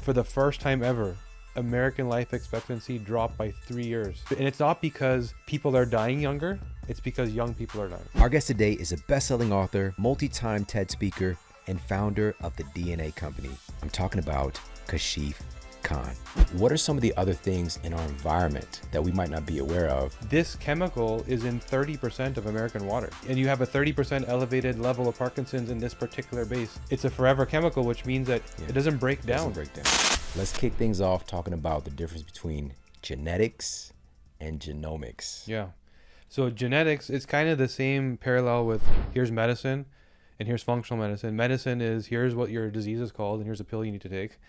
for the first time ever, American life expectancy dropped by 3 years. And it's not because people are dying younger, it's because young people are dying. Our guest today is a best-selling author, multi-time TED speaker, and founder of the DNA Company. I'm talking about Kashif. What are some of the other things in our environment that we might not be aware of? This chemical is in 30% of American water, and you have a 30% elevated level of Parkinson's in this particular base. It's a forever chemical, which means that it doesn't break down. Let's kick things off talking about the difference between genetics and genomics. Yeah. So genetics, it's kind of the same parallel with here's medicine and here's functional medicine. Medicine is here's what your disease is called and here's a pill you need to take.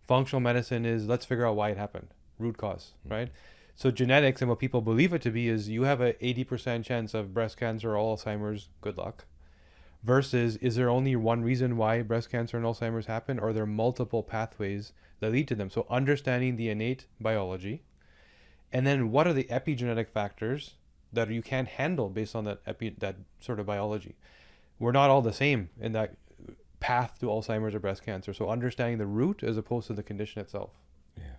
Functional medicine is let's figure out why it happened, root cause, right? So genetics and what people believe it to be is you have a 80% chance of breast cancer or Alzheimer's, good luck. Versus, is there only one reason why breast cancer and Alzheimer's happen, or are there multiple pathways that lead to them? So understanding the innate biology, and then what are the epigenetic factors that you can't handle based on that sort of biology. We're not all the same in that path to Alzheimer's or breast cancer. So understanding the root as opposed to the condition itself. Yeah.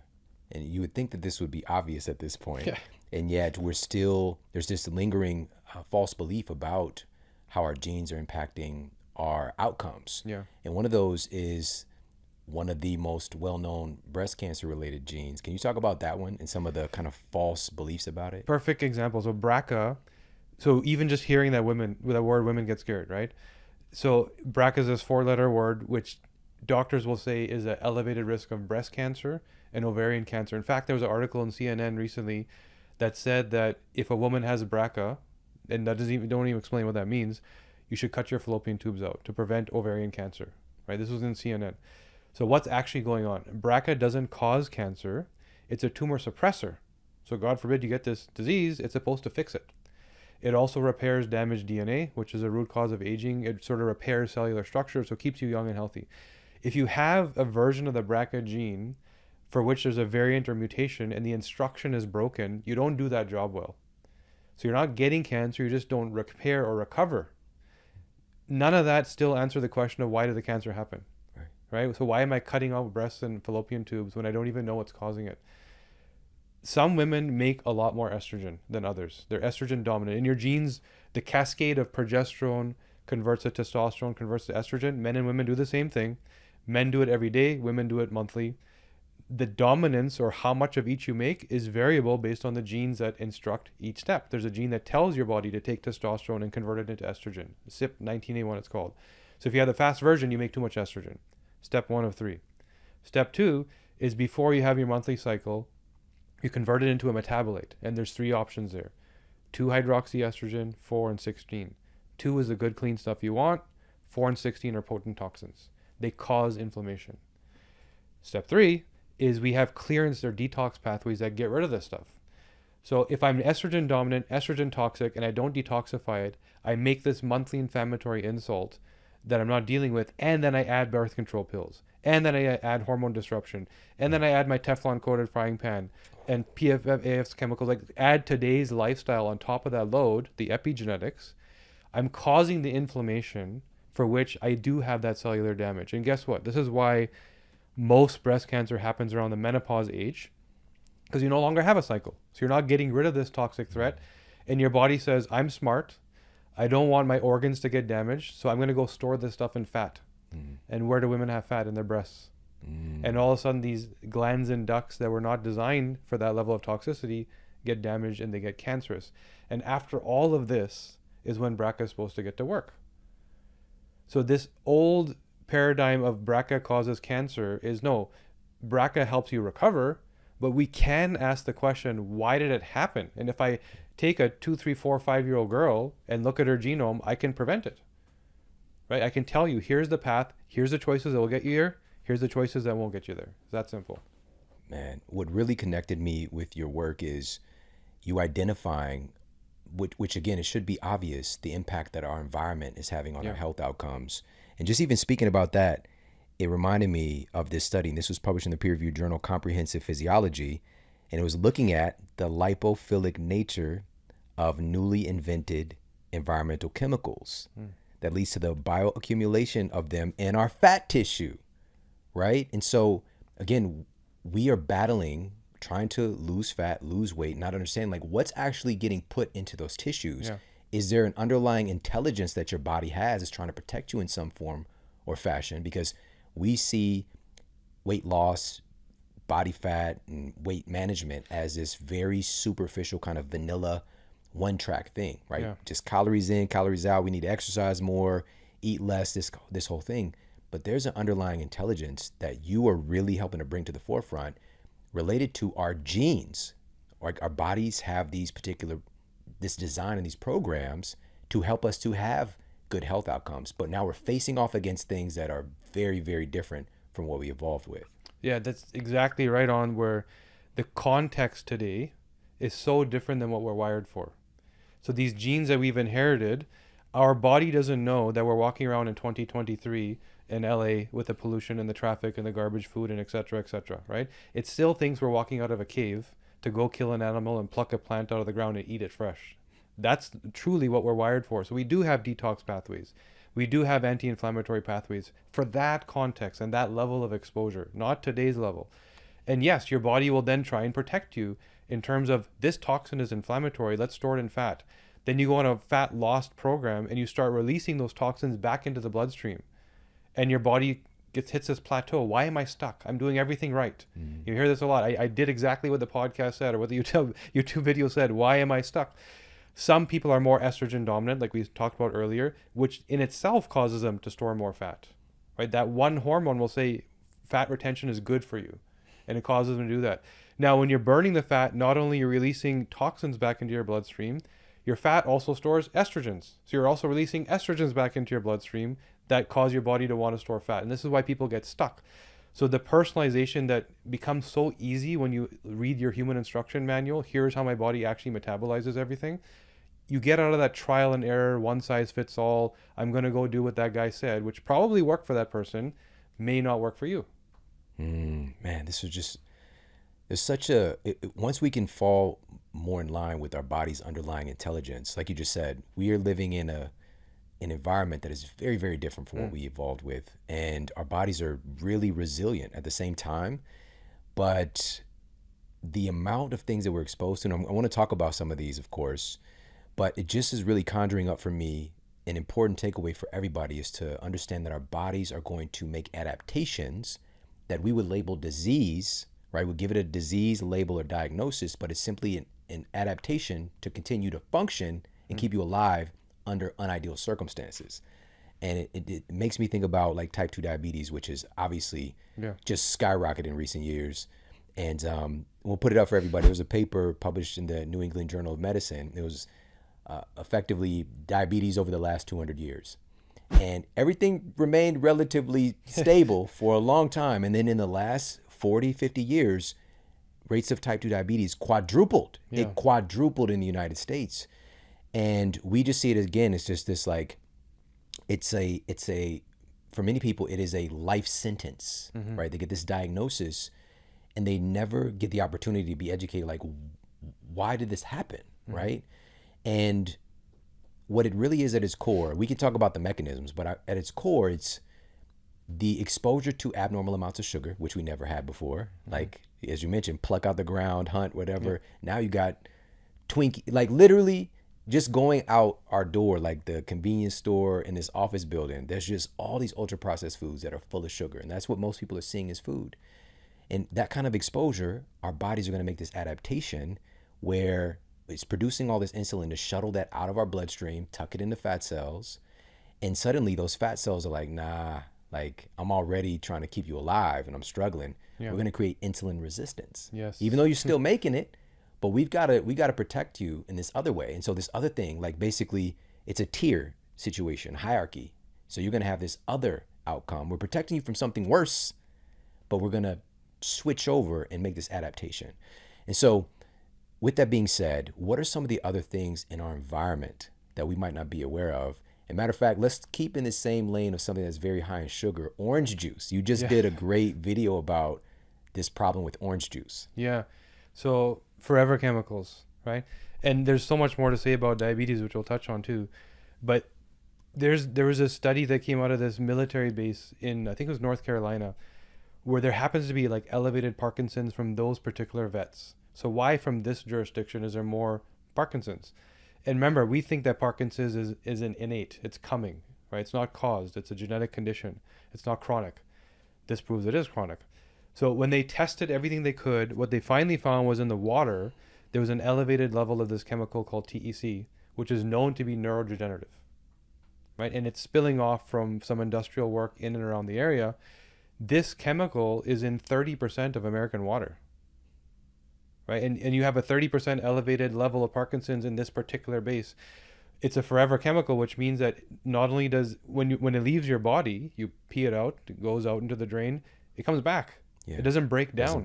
And you would think that this would be obvious at this point. Yeah. And yet there's this lingering false belief about how our genes are impacting our outcomes. Yeah. And one of those is one of the most well-known breast cancer related genes. Can you talk about that one and some of the kind of false beliefs about it? Perfect example. So BRCA, so even just hearing that word women get scared, right? So BRCA is this 4-letter word, which doctors will say is an elevated risk of breast cancer and ovarian cancer. In fact, there was an article in CNN recently that said that if a woman has BRCA, and that don't even explain what that means, you should cut your fallopian tubes out to prevent ovarian cancer, right? This was in CNN. So what's actually going on? BRCA doesn't cause cancer. It's a tumor suppressor. So God forbid you get this disease, it's supposed to fix it. It also repairs damaged DNA, which is a root cause of aging. It sort of repairs cellular structure, so it keeps you young and healthy. If you have a version of the BRCA gene for which there's a variant or mutation and the instruction is broken, you don't do that job well. So you're not getting cancer, you just don't repair or recover. None of that still answer the question of why did the cancer happen, right? So why am I cutting off breasts and fallopian tubes when I don't even know what's causing it? Some women make a lot more estrogen than others. They're estrogen dominant. In your genes, the cascade of progesterone converts to testosterone, converts to estrogen. Men and women do the same thing. Men do it every day. Women do it monthly. The dominance or how much of each you make is variable based on the genes that instruct each step. There's a gene that tells your body to take testosterone and convert it into estrogen. CYP19A1 it's called. So if you have the fast version, you make too much estrogen. Step 1 of 3. Step 2 is before you have your monthly cycle, you convert it into a metabolite, and there's 3 options there. 2-hydroxyestrogen, 4 and 16. 2 is the good clean stuff you want. 4 and 16 are potent toxins. They cause inflammation. Step 3 is we have clearance or detox pathways that get rid of this stuff. So if I'm estrogen dominant, estrogen toxic, and I don't detoxify it, I make this monthly inflammatory insult that I'm not dealing with, and then I add birth control pills, and then I add hormone disruption, and then I add my Teflon coated frying pan and PFAS chemicals, like add today's lifestyle on top of that load, the epigenetics. I'm causing the inflammation for which I do have that cellular damage. And guess what? This is why most breast cancer happens around the menopause age, because you no longer have a cycle. So you're not getting rid of this toxic threat, and your body says, I'm smart. I don't want my organs to get damaged, so I'm going to go store this stuff in fat. And where do women have fat? In their breasts. And all of a sudden, these glands and ducts that were not designed for that level of toxicity get damaged and they get cancerous. And after all of this is when BRCA is supposed to get to work. So this old paradigm of BRCA causes cancer is no, BRCA helps you recover, but we can ask the question, why did it happen? And if I take a 2, 3, 4, 5-year-old girl and look at her genome, I can prevent it. Right? I can tell you, here's the path, here's the choices that will get you here, here's the choices that won't get you there. It's that simple. Man, what really connected me with your work is you identifying, which again, it should be obvious, the impact that our environment is having on our health outcomes. And just even speaking about that, it reminded me of this study, and this was published in the peer-reviewed journal Comprehensive Physiology, and it was looking at the lipophilic nature of newly invented environmental chemicals that leads to the bioaccumulation of them in our fat tissue, right? And so again, we are battling, trying to lose fat, lose weight, not understand like what's actually getting put into those tissues. Yeah. Is there an underlying intelligence that your body has is trying to protect you in some form or fashion? Because we see weight loss, body fat, and weight management as this very superficial kind of vanilla one track thing, right? Yeah. Just calories in, calories out. We need to exercise more, eat less, this whole thing. But there's an underlying intelligence that you are really helping to bring to the forefront related to our genes. Like our bodies have this design and these programs to help us to have good health outcomes. But now we're facing off against things that are very, very different from what we evolved with. Yeah, that's exactly right on, where the context today is so different than what we're wired for. So these genes that we've inherited, our body doesn't know that we're walking around in 2023 in LA with the pollution and the traffic and the garbage food and et cetera, right? It still thinks we're walking out of a cave to go kill an animal and pluck a plant out of the ground and eat it fresh. That's truly what we're wired for. So we do have detox pathways. We do have anti-inflammatory pathways for that context and that level of exposure, not today's level. And yes, your body will then try and protect you in terms of this toxin is inflammatory, let's store it in fat. Then you go on a fat loss program and you start releasing those toxins back into the bloodstream. And your body hits this plateau. Why am I stuck? I'm doing everything right. You hear this a lot. I did exactly what the podcast said or what the YouTube video said. Why am I stuck? Some people are more estrogen dominant, like we talked about earlier, which in itself causes them to store more fat, right? That one hormone will say fat retention is good for you, and it causes them to do that. Now, when you're burning the fat, not only you're releasing toxins back into your bloodstream, your fat also stores estrogens. So you're also releasing estrogens back into your bloodstream that cause your body to want to store fat. And this is why people get stuck. So the personalization that becomes so easy when you read your human instruction manual, here's how my body actually metabolizes everything. You get out of that trial and error, one size fits all, I'm going to go do what that guy said, which probably worked for that person, may not work for you. Man, this is just, there's such once we can fall more in line with our body's underlying intelligence, like you just said, we are living in an environment that is very, very different from what we evolved with. And our bodies are really resilient at the same time. But the amount of things that we're exposed to, and I want to talk about some of these, of course, but it just is really conjuring up for me an important takeaway for everybody is to understand that our bodies are going to make adaptations that we would label disease, right? We'll give it a disease label or diagnosis, but it's simply an adaptation to continue to function and keep you alive under unideal circumstances. And it makes me think about like type 2 diabetes, which is obviously just skyrocketed in recent years. And we'll put it up for everybody. There was a paper published in the New England Journal of Medicine. It was effectively diabetes over the last 200 years. And everything remained relatively stable for a long time. And then in the last 40, 50 years, rates of type 2 diabetes quadrupled. It quadrupled in the United States. And we just see it again. It's just this like, it's a, for many people, it is a life sentence, right? They get this diagnosis and they never get the opportunity to be educated. Like, why did this happen, right? And what it really is at its core, we can talk about the mechanisms, but at its core, it's the exposure to abnormal amounts of sugar, which we never had before. Like, as you mentioned, pluck out the ground, hunt, whatever. Now you got Twinkie, like literally just going out our door, like the convenience store in this office building, there's just all these ultra processed foods that are full of sugar. And that's what most people are seeing as food. And that kind of exposure, our bodies are going to make this adaptation where it's producing all this insulin to shuttle that out of our bloodstream, tuck it into fat cells. And suddenly those fat cells are like, nah, like I'm already trying to keep you alive and I'm struggling. We're going to create insulin resistance. Even though you're still making it, but we got to protect you in this other way. And so this other thing, like basically it's a tier situation, hierarchy. So you're going to have this other outcome. We're protecting you from something worse, but we're going to switch over and make this adaptation. And so with that being said, what are some of the other things in our environment that we might not be aware of? And matter of fact, let's keep in the same lane of something that's very high in sugar, orange juice. You just did a great video about this problem with orange juice. So forever chemicals, right? And there's so much more to say about diabetes, which we'll touch on too. But there was a study that came out of this military base in, I think it was North Carolina, where there happens to be like elevated Parkinson's from those particular vets. So why from this jurisdiction is there more Parkinson's? And remember, we think that Parkinson's is an innate. It's coming, right? It's not caused. It's a genetic condition. It's not chronic. This proves it is chronic. So when they tested everything they could, what they finally found was in the water, there was an elevated level of this chemical called TEC, which is known to be neurodegenerative, right? And it's spilling off from some industrial work in and around the area. This chemical is in 30% of American water, right? And you have a 30% elevated level of Parkinson's in this particular base. It's a forever chemical, which means that not only does, when it leaves your body, you pee it out, it goes out into the drain, it comes back. Yeah. It doesn't break down.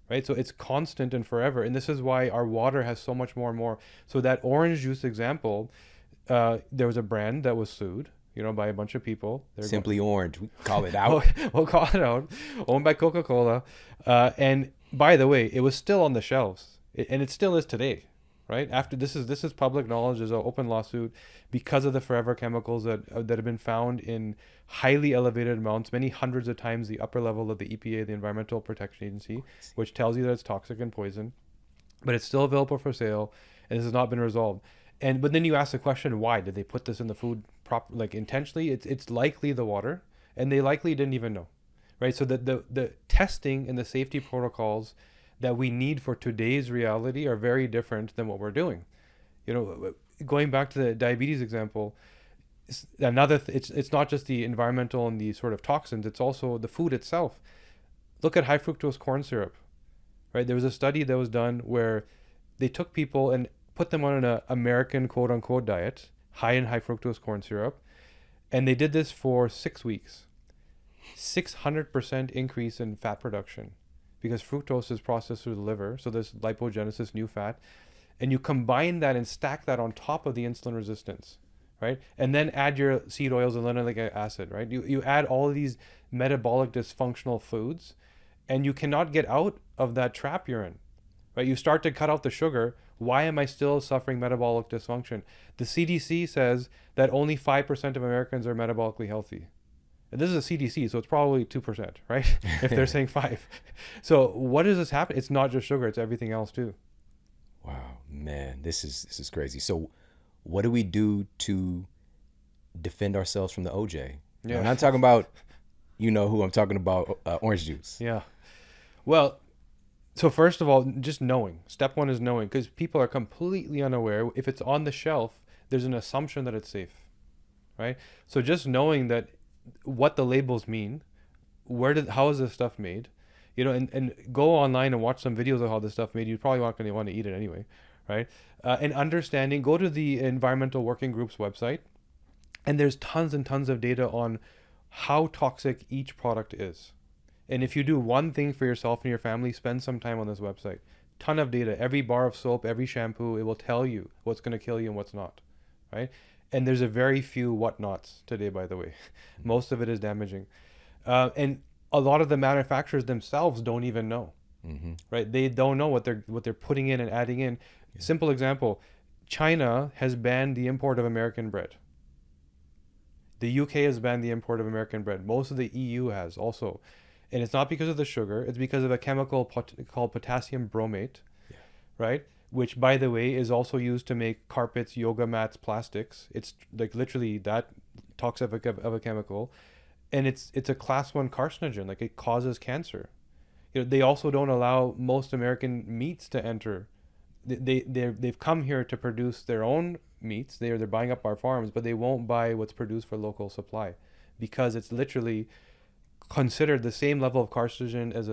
Right? So it's constant and forever. And this is why our water has so much more and more. So that orange juice example, there was a brand that was sued, by a bunch of people. Simply Orange. We call it out. We'll call it out. Owned by Coca-Cola. And by the way, it was still on the shelves. And it still is today. Right? After this is public knowledge. There's an open lawsuit because of the forever chemicals that have been found in highly elevated amounts, many hundreds of times the upper level of the EPA, the Environmental Protection Agency, which tells you that it's toxic and poison. But it's still available for sale, and this has not been resolved. But then you ask the question, why did they put this in the food intentionally? It's likely the water, and they likely didn't even know, right? So the testing and the safety protocols that we need for today's reality are very different than what we're doing. Going back to the diabetes example, it's not just the environmental and the sort of toxins, it's also the food itself. Look at high fructose corn syrup, right? There was a study that was done where they took people and put them on an American quote unquote diet, high in high fructose corn syrup, and they did this for 6 weeks. 600% increase in fat production, because fructose is processed through the liver, so there's lipogenesis, new fat, and you combine that and stack that on top of the insulin resistance, right? And then add your seed oils and linoleic acid, right? You add all of these metabolic dysfunctional foods, and you cannot get out of that trap you're in, right? You start to cut out the sugar. Why am I still suffering metabolic dysfunction? The CDC says that only 5% of Americans are metabolically healthy. And this is a CDC, so it's probably 2%, right? If they're saying 5. So what does this happen? It's not just sugar, it's everything else too. Wow, man, this is crazy. So what do we do to defend ourselves from the OJ? Yeah. I'm not talking about, who I'm talking about, orange juice. Yeah. Well, so first of all, just knowing. Step one is knowing, because people are completely unaware. If it's on the shelf, there's an assumption that it's safe, right? So just knowing that what the labels mean, how is this stuff made, and go online and watch some videos of how this stuff made. You probably not going to want to eat it anyway, right? And understanding, go to the Environmental Working Group's website, and there's tons and tons of data on how toxic each product is. And if you do one thing for yourself and your family, spend some time on this website. Ton of data. Every bar of soap, every shampoo, it will tell you what's going to kill you and what's not, right? And there's a very few what-nots today, by the way. Most of it is damaging. And a lot of the manufacturers themselves don't even know, right? They don't know what they're putting in and adding in. Yeah. Simple example, China has banned the import of American bread. The UK has banned the import of American bread. Most of the EU has also. And it's not because of the sugar. It's because of a chemical called potassium bromate, right? Which, by the way, is also used to make carpets, yoga mats, plastics. It's like literally that toxic of a chemical. And it's a class 1 carcinogen, like it causes cancer. They also don't allow most American meats to enter. They've come here to produce their own meats. They're buying up our farms, but they won't buy what's produced for local supply, because it's literally considered the same level of carcinogen as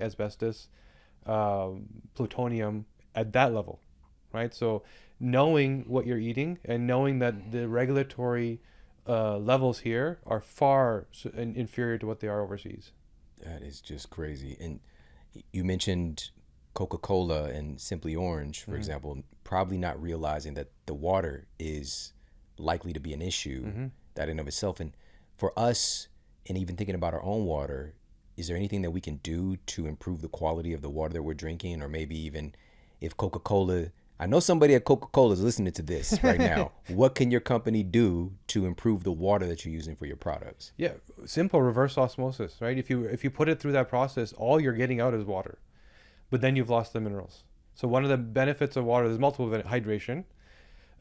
asbestos, plutonium, at that level, right? So knowing what you're eating and knowing that the regulatory levels here are far inferior to what they are overseas. That is just crazy. And you mentioned Coca-Cola and Simply Orange, for example, probably not realizing that the water is likely to be an issue, that in of itself. And for us, and even thinking about our own water, is there anything that we can do to improve the quality of the water that we're drinking? Or maybe even if Coca-Cola, I know somebody at Coca-Cola is listening to this right now. What can your company do to improve the water that you're using for your products? Yeah, simple reverse osmosis, right? If you put it through that process, all you're getting out is water, but then you've lost the minerals. So one of the benefits of water, there's multiple hydration.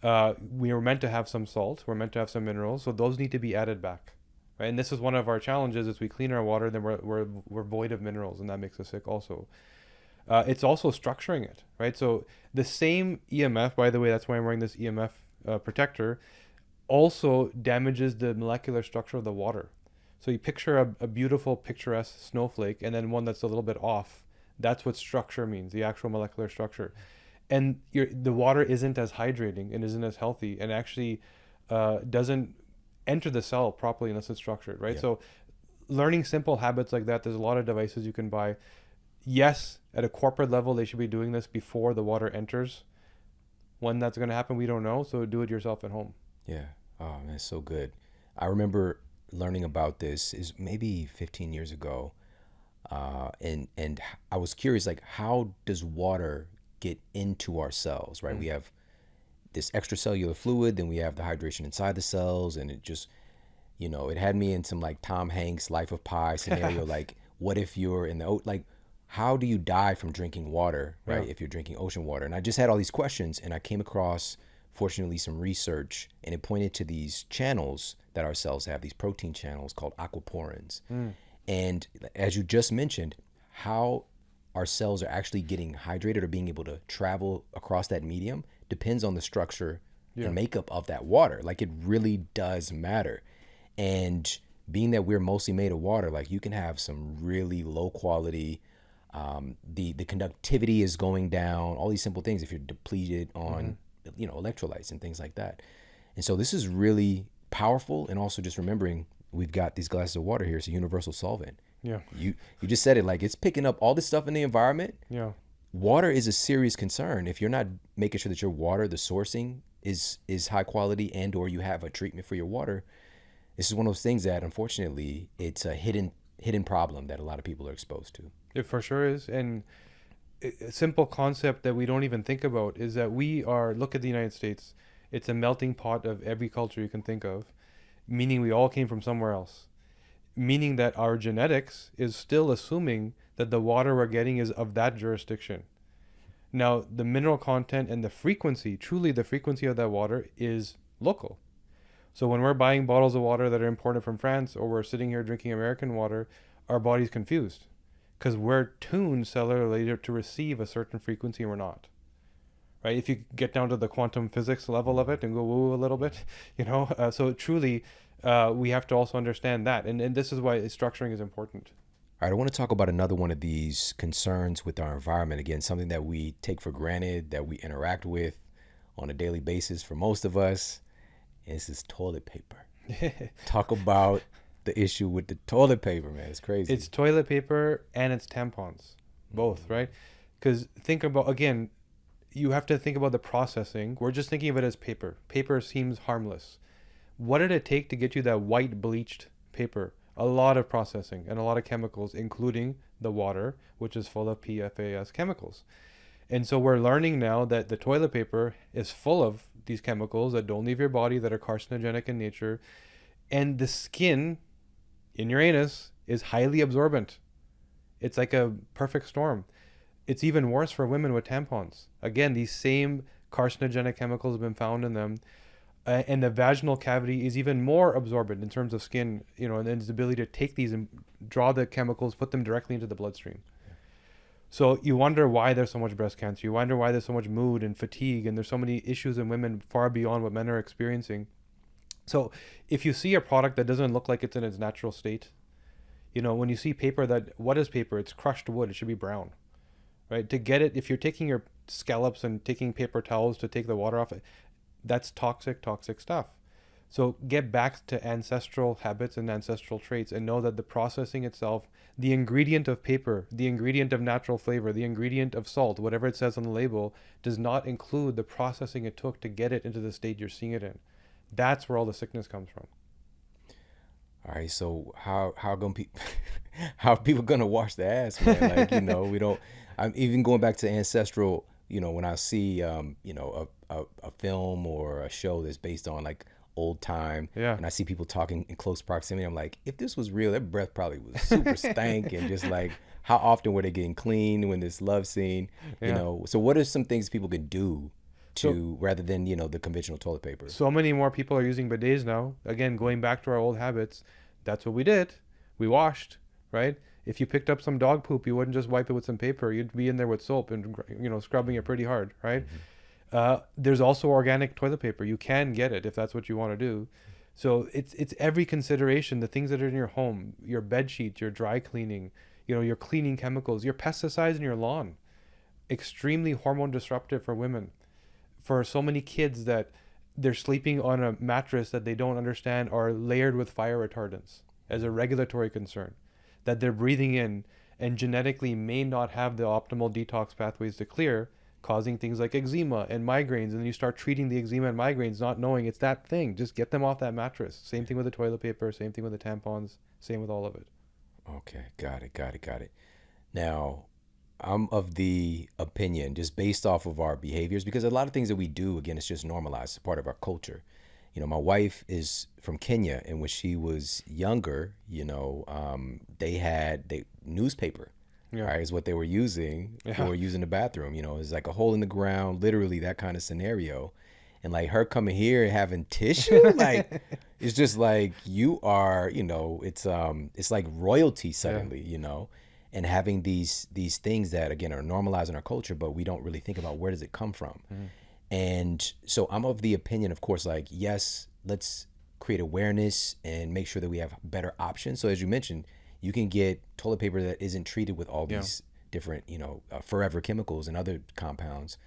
We are meant to have some salt. We're meant to have some minerals. So those need to be added back, right? And this is one of our challenges: is we clean our water, then we're void of minerals, and that makes us sick also. It's also structuring it, right? So the same EMF, by the way, that's why I'm wearing this EMF protector, also damages the molecular structure of the water. So you picture a beautiful, picturesque snowflake, and then one that's a little bit off. That's what structure means, the actual molecular structure. And the water isn't as hydrating and isn't as healthy, and actually doesn't enter the cell properly unless it's structured, right? Yeah. So learning simple habits like that, there's a lot of devices you can buy. Yes, at a corporate level, they should be doing this before the water enters. When that's going to happen, we don't know. So do it yourself at home. Yeah. Oh man, it's so good. I remember learning about this is maybe 15 years ago, and I was curious, like, how does water get into our cells? Right, we have this extracellular fluid, then we have the hydration inside the cells, and it just, it had me in some like Tom Hanks Life of Pi scenario. Like, what if you're in the like, how do you die from drinking water, right? Yeah. If you're drinking ocean water? And I just had all these questions, and I came across, fortunately, some research, and it pointed to these channels that our cells have, these protein channels called aquaporins. And as you just mentioned, how our cells are actually getting hydrated or being able to travel across that medium depends on the structure and makeup of that water. Like, it really does matter. And being that we're mostly made of water, like, you can have some really low quality, the conductivity is going down, all these simple things if you're depleted on, electrolytes and things like that. And so this is really powerful. And also just remembering we've got these glasses of water here. It's a universal solvent. Yeah. You just said it, like, it's picking up all this stuff in the environment. Yeah. Water is a serious concern. If you're not making sure that your water, the sourcing is high quality, and or you have a treatment for your water, this is one of those things that, unfortunately, it's a hidden problem that a lot of people are exposed to. It for sure is. And a simple concept that we don't even think about is that look at the United States. It's a melting pot of every culture you can think of, meaning we all came from somewhere else. Meaning that our genetics is still assuming that the water we're getting is of that jurisdiction. Now, the mineral content and the frequency, truly the frequency of that water, is local. So when we're buying bottles of water that are imported from France, or we're sitting here drinking American water, our body's confused because we're tuned cellularly to receive a certain frequency and we're not. Right? If you get down to the quantum physics level of it and go woo a little bit, so truly, we have to also understand that. And this is why structuring is important. All right, I want to talk about another one of these concerns with our environment. Again, something that we take for granted, that we interact with on a daily basis for most of us. And this is toilet paper. Talk about the issue with the toilet paper, man. It's crazy. It's toilet paper and it's tampons, both, right? Because think about, again, you have to think about the processing. We're just thinking of it as paper. Paper seems harmless. What did it take to get you that white bleached paper? A lot of processing and a lot of chemicals, including the water, which is full of PFAS chemicals. And so we're learning now that the toilet paper is full of these chemicals that don't leave your body, that are carcinogenic in nature. And the skin in your anus is highly absorbent. It's like a perfect storm. It's even worse for women with tampons. Again, these same carcinogenic chemicals have been found in them. And the vaginal cavity is even more absorbent in terms of skin, and its ability to take these and draw the chemicals, put them directly into the bloodstream. So you wonder why there's so much breast cancer. You wonder why there's so much mood and fatigue, and there's so many issues in women far beyond what men are experiencing. So if you see a product that doesn't look like it's in its natural state, when you see paper, what is paper? It's crushed wood. It should be brown, right? To get it, if you're taking your scallops and taking paper towels to take the water off it, that's toxic stuff. So get back to ancestral habits and ancestral traits, and know that the processing itself, the ingredient of paper, the ingredient of natural flavor, the ingredient of salt, whatever it says on the label, does not include the processing it took to get it into the state you're seeing it in. That's where all the sickness comes from. All right, so how are people gonna wash their ass, man? Like, we don't. I'm even going back to ancestral. when I see, a film or a show that's based on like old time, Yeah. and I see people talking in close proximity, I'm like, if this was real, their breath probably was super stank, and just like, how often were they getting clean when this love scene, Yeah. So what are some things people could do So to, rather than, the conventional toilet paper? so many more people are using bidets now. Again, going back to our old habits, that's what we did. We washed, right? If you picked up some dog poop, you wouldn't just wipe it with some paper. You'd be in there with soap and scrubbing it pretty hard, right? Mm-hmm. There's also organic toilet paper. You can get it if that's what you want to do. So it's every consideration. The things that are in your home, your bed sheets, your dry cleaning, your cleaning chemicals, your pesticides in your lawn, extremely hormone disruptive for women. For so many kids that they're sleeping on a mattress that they don't understand are layered with fire retardants as a regulatory concern, that they're breathing in and genetically may not have the optimal detox pathways to clear, causing things like eczema and migraines. And then you start treating the eczema and migraines, not knowing it's that thing. Just get them off that mattress. Same thing with the toilet paper, same thing with the tampons, same with all of it. Okay, got it. Now, I'm of the opinion, just based off of our behaviors, because a lot of things that we do, again, it's just normalized, it's part of our culture. My wife is from Kenya, and when she was younger, they had the newspaper, Yeah. right, is what they were using Yeah. for using the bathroom. It's like a hole in the ground, literally that kind of scenario. And like her coming here and having tissue, like it's just like you are, it's like royalty suddenly, and having these things that again are normalized in our culture, but we don't really think about where does it come from. Mhm. And so I'm of the opinion, of course, like, yes, let's create awareness and make sure that we have better options. So as you mentioned, you can get toilet paper that isn't treated with all Yeah. these different, forever chemicals and other compounds.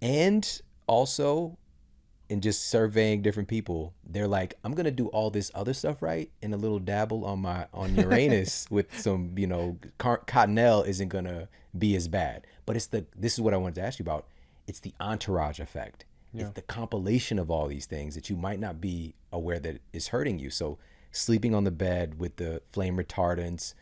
And also, in just surveying different people, they're like, I'm gonna do all this other stuff right, and a little dabble on Uranus with some, Cottonelle isn't gonna be as bad. But this is what I wanted to ask you about. It's the entourage effect. Yeah. It's the compilation of all these things that you might not be aware that is hurting you. So sleeping on the bed with the flame retardants,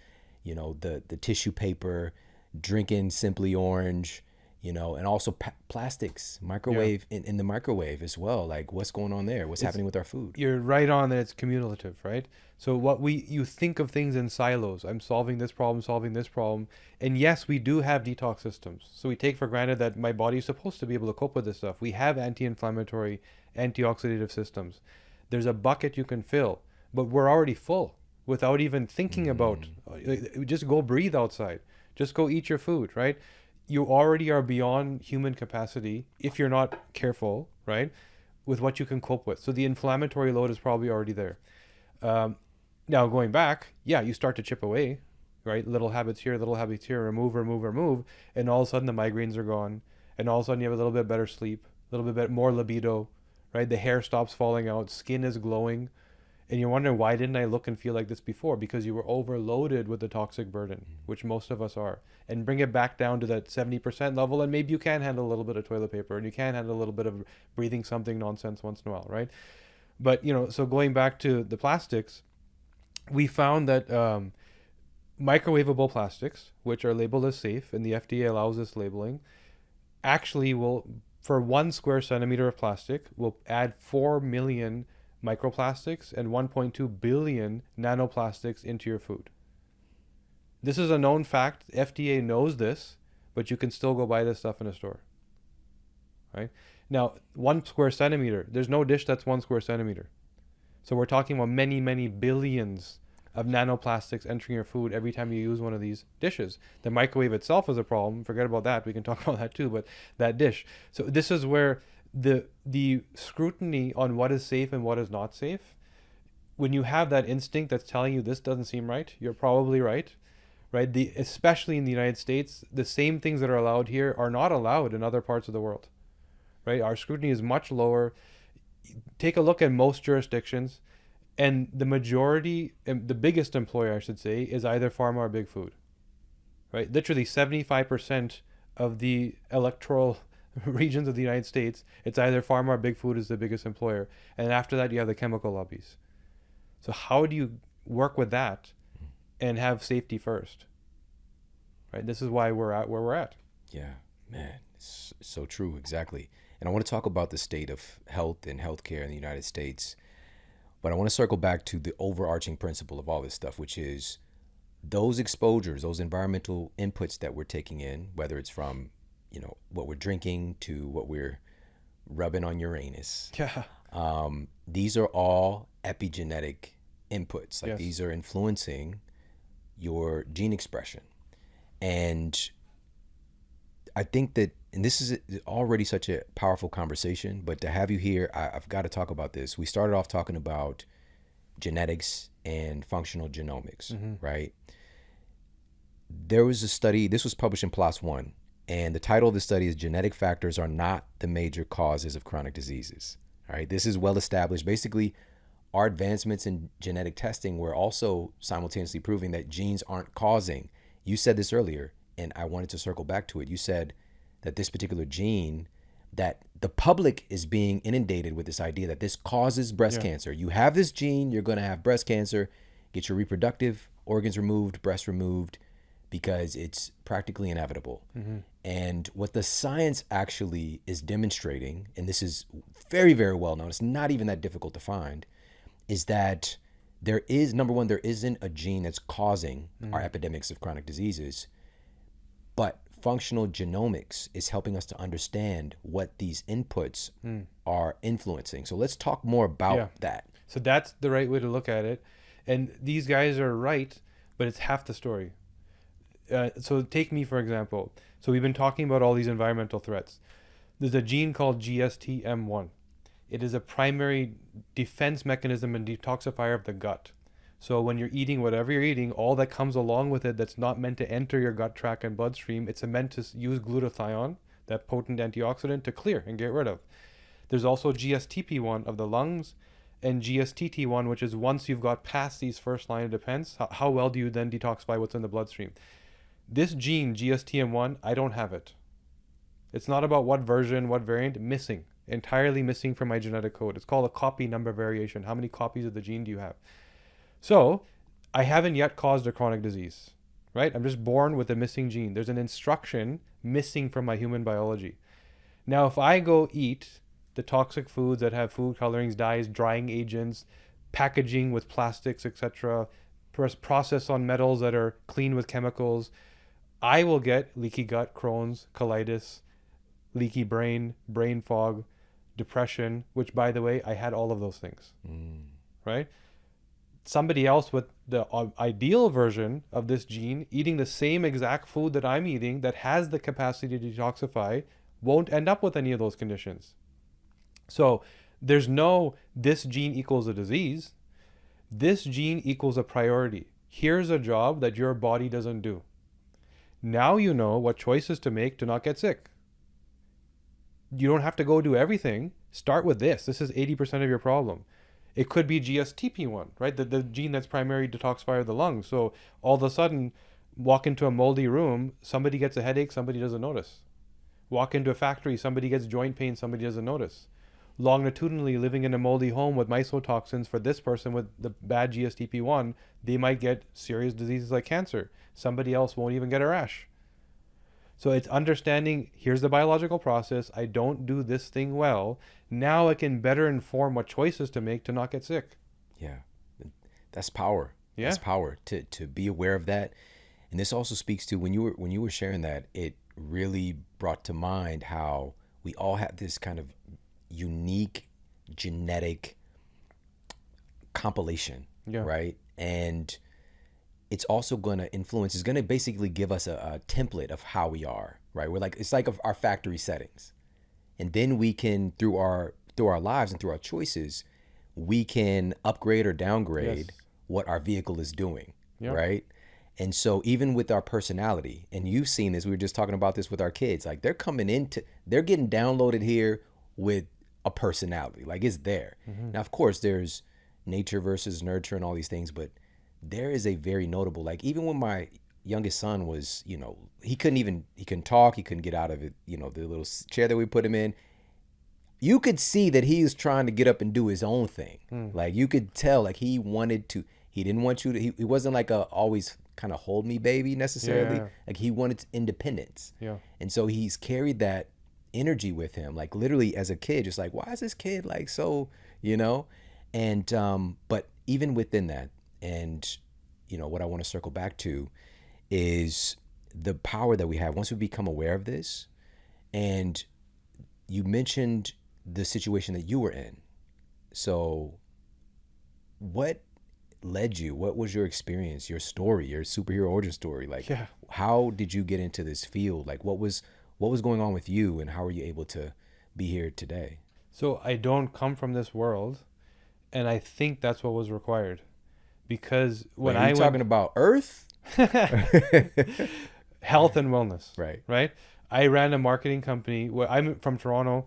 the tissue paper, drinking Simply Orange, and also plastics, microwave in the microwave as well. Like, what's going on there? What's happening with our food? You're right on that it's cumulative, right? So you think of things in silos. I'm solving this problem. And yes, we do have detox systems. So we take for granted that my body is supposed to be able to cope with this stuff. We have anti-inflammatory, antioxidative systems. There's a bucket you can fill, but we're already full without even thinking about, just go breathe outside. Just go eat your food, right? You already are beyond human capacity if you're not careful, right, with what you can cope with. So the inflammatory load is probably already there. Now going back, yeah, you start to chip away, right? Little habits here, remove, and all of a sudden the migraines are gone, and all of a sudden you have a little bit better sleep, a little bit more libido, right? The hair stops falling out, skin is glowing, and you're wondering, why didn't I look and feel like this before? Because you were overloaded with the toxic burden, which most of us are. And bring it back down to that 70% level, and maybe you can handle a little bit of toilet paper, and you can handle a little bit of breathing something nonsense once in a while, right? But, so going back to the plastics, we found that microwavable plastics, which are labeled as safe, and the FDA allows this labeling, actually will, for 1 square centimeter of plastic, will add 4 million microplastics and 1.2 billion nanoplastics into your food. This is a known fact. FDA knows this, but you can still go buy this stuff in a store. Right? Now, 1 square centimeter, there's no dish that's 1 square centimeter. So we're talking about many, many billions of nanoplastics entering your food every time you use one of these dishes. The microwave itself is a problem. Forget about that. We can talk about that too, but that dish. So this is where the scrutiny on what is safe and what is not safe, when you have that instinct that's telling you this doesn't seem right, you're probably right. Right? Especially in the United States, the same things that are allowed here are not allowed in other parts of the world. Right? Our scrutiny is much lower. Take a look at most jurisdictions, and the majority, the biggest employer, I should say, is either pharma or big food. Right? Literally 75% of the electoral regions of the United States, it's either pharma or big food is the biggest employer. And after that, you have the chemical lobbies. So how do you work with that and have safety first? Right? This is why we're at where we're at. Yeah, man. So true, exactly. And I want to talk about the state of health and healthcare in the United States, but I want to circle back to the overarching principle of all this stuff, which is those exposures, those environmental inputs that we're taking in, whether it's from, what we're drinking to what we're rubbing on Uranus. Yeah. These are all epigenetic inputs. Like Yes. these are influencing your gene expression. And I think that, and this is already such a powerful conversation, but to have you here, I've got to talk about this. We started off talking about genetics and functional genomics, right? There was a study, this was published in PLOS One, and the title of the study is Genetic Factors Are Not the Major Causes of Chronic Diseases. All right, this is well established. Basically, our advancements in genetic testing were also simultaneously proving that genes aren't causing. You said this earlier, and I wanted to circle back to it. You said that this particular gene, that the public is being inundated with this idea that this causes breast cancer. You have this gene, you're going to have breast cancer, get your reproductive organs removed, breast removed, because it's practically inevitable. And what the science actually is demonstrating, and this is very, very well known, it's not even that difficult to find, is that there is, number one, there isn't a gene that's causing our epidemics of chronic diseases, but functional genomics is helping us to understand what these inputs are influencing. So let's talk more about that. So that's the right way to look at it. And these guys are right, but it's half the story. So take me, for example. So we've been talking about all these environmental threats. There's a gene called GSTM1. It is a primary defense mechanism and detoxifier of the gut. So when you're eating whatever you're eating, all that comes along with it that's not meant to enter your gut tract and bloodstream, it's meant to use glutathione, that potent antioxidant, to clear and get rid of. There's also GSTP1 of the lungs and GSTT1, which is once you've got past these first line of defense, how well do you then detoxify what's in the bloodstream? This gene, GSTM1, I don't have it. It's not about what version, what variant, missing. Entirely missing from my genetic code. It's called a copy number variation. How many copies of the gene do you have? So I haven't yet caused a chronic disease, right? I'm just born with a missing gene. There's an instruction missing from my human biology. Now, if I go eat the toxic foods that have food colorings, dyes, drying agents, packaging with plastics, etc., process on metals that are clean with chemicals, I will get leaky gut, Crohn's, colitis, leaky brain, brain fog, depression, which, by the way, I had all of those things, right? Somebody else with the ideal version of this gene, eating the same exact food that I'm eating that has the capacity to detoxify, won't end up with any of those conditions. So there's no this gene equals a disease. This gene equals a priority. Here's a job that your body doesn't do. Now you know what choices to make to not get sick. You don't have to go do everything. Start with this. This is 80% of your problem. It could be GSTP1, right? The gene that's primary detoxifier of the lungs. So all of a sudden, walk into a moldy room, somebody gets a headache, somebody doesn't notice. Walk into a factory, somebody gets joint pain, somebody doesn't notice. Longitudinally, living in a moldy home with mycotoxins, for this person with the bad GSTP1, they might get serious diseases like cancer. Somebody else won't even get a rash. So it's understanding, here's the biological process. I don't do this thing well. Now I can better inform what choices to make to not get sick. Yeah, that's power. Yeah. That's power to be aware of that. And this also speaks to when you were sharing that, it really brought to mind how we all have this kind of unique genetic compilation, right? And it's also going to influence, it's going to basically give us a template of how we are, right? We're like, it's like our factory settings. And then we can, through our lives and through our choices, we can upgrade or downgrade what our vehicle is doing, right? And so even with our personality, and you've seen this, we were just talking about this with our kids, like they're getting downloaded here with a personality, like it's there. Now, of course, there's nature versus nurture and all these things, but there is a very notable, like even when my youngest son was, he couldn't talk, he couldn't get out of it, the little chair that we put him in. You could see that he was trying to get up and do his own thing. Like you could tell, like he didn't want you to, he wasn't like always kind of hold me baby necessarily. Yeah. Like he wanted independence. Yeah. And so he's carried that energy with him, like literally as a kid, just like, why is this kid like so, you know? And but even within that, and you know, what I want to circle back to is the power that we have once we become aware of this. And you mentioned the situation that you were in. So what led you? What was your experience, your story, your superhero origin story? Like, Yeah. how did you get into this field? Like, what was going on with you, and how were you able to be here today? So I don't come from this world, and I think that's what was required, because Wait, when are you I talking went about Earth? health and wellness, Right. right? I ran a marketing company where I'm from Toronto,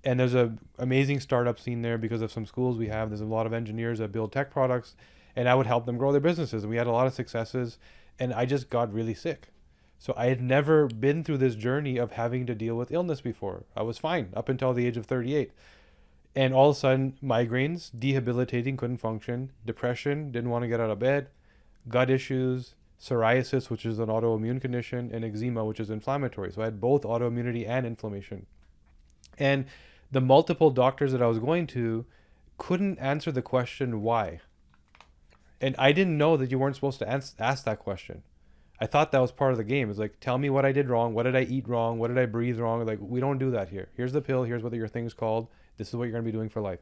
and there's a amazing startup scene there because of some schools we have. There's a lot of engineers that build tech products, and I would help them grow their businesses. And we had a lot of successes, and I just got really sick. So I had never been through this journey of having to deal with illness before. I was fine up until the age of 38. And all of a sudden, migraines, debilitating, couldn't function, depression, didn't want to get out of bed, gut issues, psoriasis, which is an autoimmune condition, and eczema, which is inflammatory. So I had both autoimmunity and inflammation. And the multiple doctors that I was going to couldn't answer the question why. And I didn't know that you weren't supposed to ask that question. I thought that was part of the game. It's like, tell me what I did wrong. What did I eat wrong? What did I breathe wrong? Like, we don't do that here. Here's the pill. Here's what your thing's called. This is what you're going to be doing for life.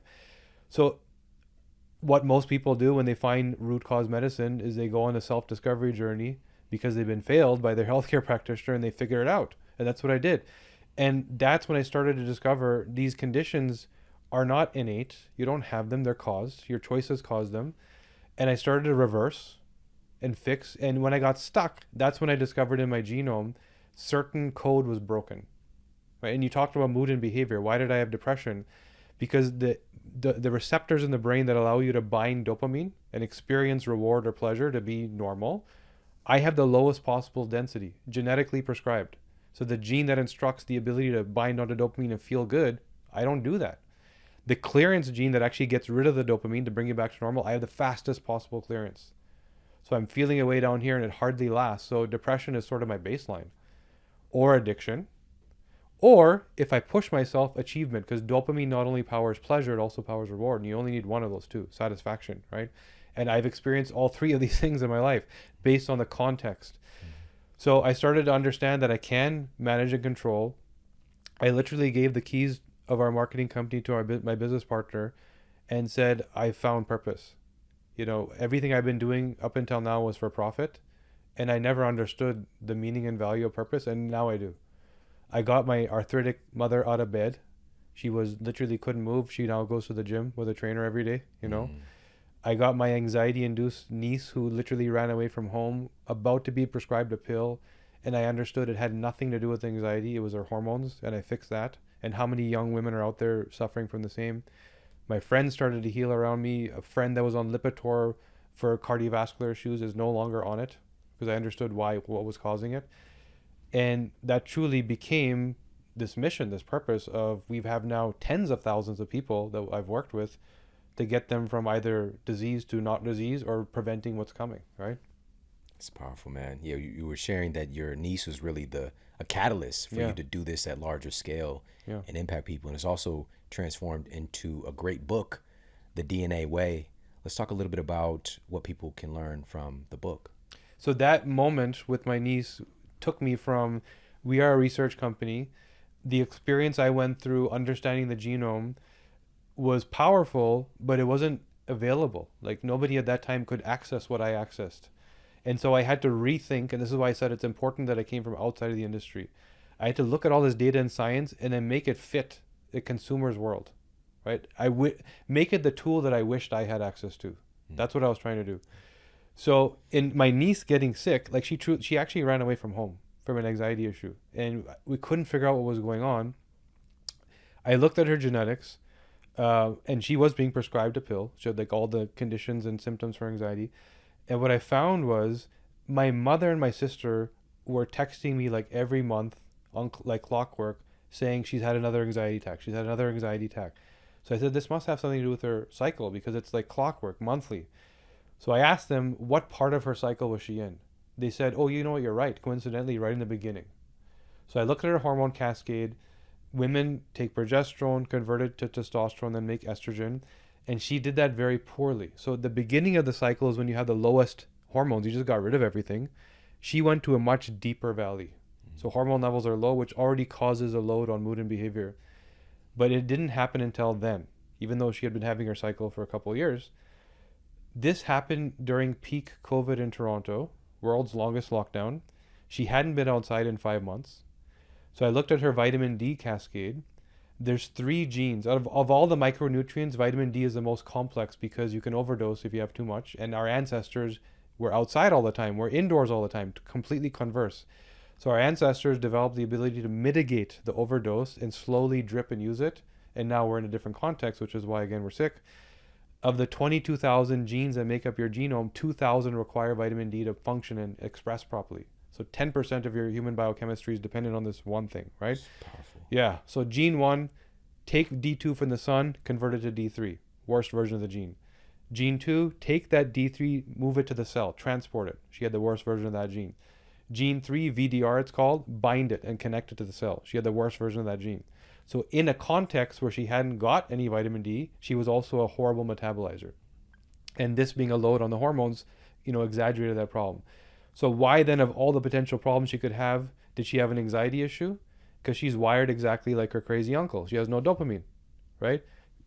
So what most people do when they find root cause medicine is they go on a self-discovery journey because they've been failed by their healthcare practitioner, and they figure it out. And that's what I did. And that's when I started to discover these conditions are not innate. You don't have them. They're caused. Your choices cause them. And I started to reverse and fix. And when I got stuck, that's when I discovered in my genome certain code was broken. Right? And you talked about mood and behavior. Why did I have depression? Because the receptors in the brain that allow you to bind dopamine and experience reward or pleasure to be normal, I have the lowest possible density, genetically prescribed. So the gene that instructs the ability to bind onto dopamine and feel good, I don't do that. The clearance gene that actually gets rid of the dopamine to bring you back to normal, I have the fastest possible clearance. So I'm feeling it way down here and it hardly lasts. So depression is sort of my baseline. Or addiction. Or if I push myself, achievement, because dopamine not only powers pleasure, it also powers reward. And you only need one of those two, satisfaction, right? And I've experienced all three of these things in my life based on the context. So I started to understand that I can manage and control. I literally gave the keys of our marketing company to my business partner and said, I found purpose. You know, everything I've been doing up until now was for profit. And I never understood the meaning and value of purpose. And now I do. I got my arthritic mother out of bed. She was literally couldn't move. She now goes to the gym with a trainer every day, you know. I got my anxiety-induced niece who literally ran away from home, about to be prescribed a pill, and I understood it had nothing to do with anxiety. It was her hormones, and I fixed that. And how many young women are out there suffering from the same? My friends started to heal around me. A friend that was on Lipitor for cardiovascular issues is no longer on it because I understood what was causing it. And that truly became this mission, this purpose of we have now tens of thousands of people that I've worked with to get them from either disease to not disease or preventing what's coming, right? It's powerful, man. Yeah, you were sharing that your niece was really a catalyst for you to do this at larger scale and impact people. And it's also transformed into a great book, The DNA Way. Let's talk a little bit about what people can learn from the book. So that moment with my niece took me from, we are a research company. The experience I went through understanding the genome was powerful, but it wasn't available. Like nobody at that time could access what I accessed. And so I had to rethink, and this is why I said it's important that I came from outside of the industry. I had to look at all this data and science and then make it fit the consumer's world, right? Make it the tool that I wished I had access to. That's what I was trying to do. So in my niece getting sick, like she actually ran away from home from an anxiety issue, and we couldn't figure out what was going on. I looked at her genetics, and she was being prescribed a pill, showed like all the conditions and symptoms for anxiety. And what I found was my mother and my sister were texting me like every month on like clockwork saying she's had another anxiety attack. She's had another anxiety attack. So I said, this must have something to do with her cycle because it's like clockwork monthly. So I asked them, what part of her cycle was she in? They said, oh, you know what, you're right, coincidentally, right in the beginning. So I looked at her hormone cascade. Women take progesterone, convert it to testosterone, then make estrogen. And she did that very poorly. So the beginning of the cycle is when you have the lowest hormones. You just got rid of everything. She went to a much deeper valley. So hormone levels are low, which already causes a load on mood and behavior. But it didn't happen until then, even though she had been having her cycle for a couple of years. This happened during peak COVID in Toronto, world's longest lockdown. She hadn't been outside in 5 months. So I looked at her vitamin D cascade. There's 3 genes. Of all the micronutrients, vitamin D is the most complex because you can overdose if you have too much. And our ancestors were outside all the time. We're indoors all the time, to completely converse. So our ancestors developed the ability to mitigate the overdose and slowly drip and use it. And now we're in a different context, which is why, again, we're sick. Of the 22,000 genes that make up your genome, 2,000 require vitamin D to function and express properly. So 10% of your human biochemistry is dependent on this one thing, right? It's powerful. Yeah. So gene 1, take D2 from the sun, convert it to D3, worst version of the gene. Gene 2, take that D3, move it to the cell, transport it. She had the worst version of that gene. Gene 3, VDR it's called, bind it and connect it to the cell. She had the worst version of that gene. So in a context where she hadn't got any vitamin D, she was also a horrible metabolizer. And this being a load on the hormones, exaggerated that problem. So why then, of all the potential problems she could have, did she have an anxiety issue? Because she's wired exactly like her crazy uncle. She has no dopamine, right?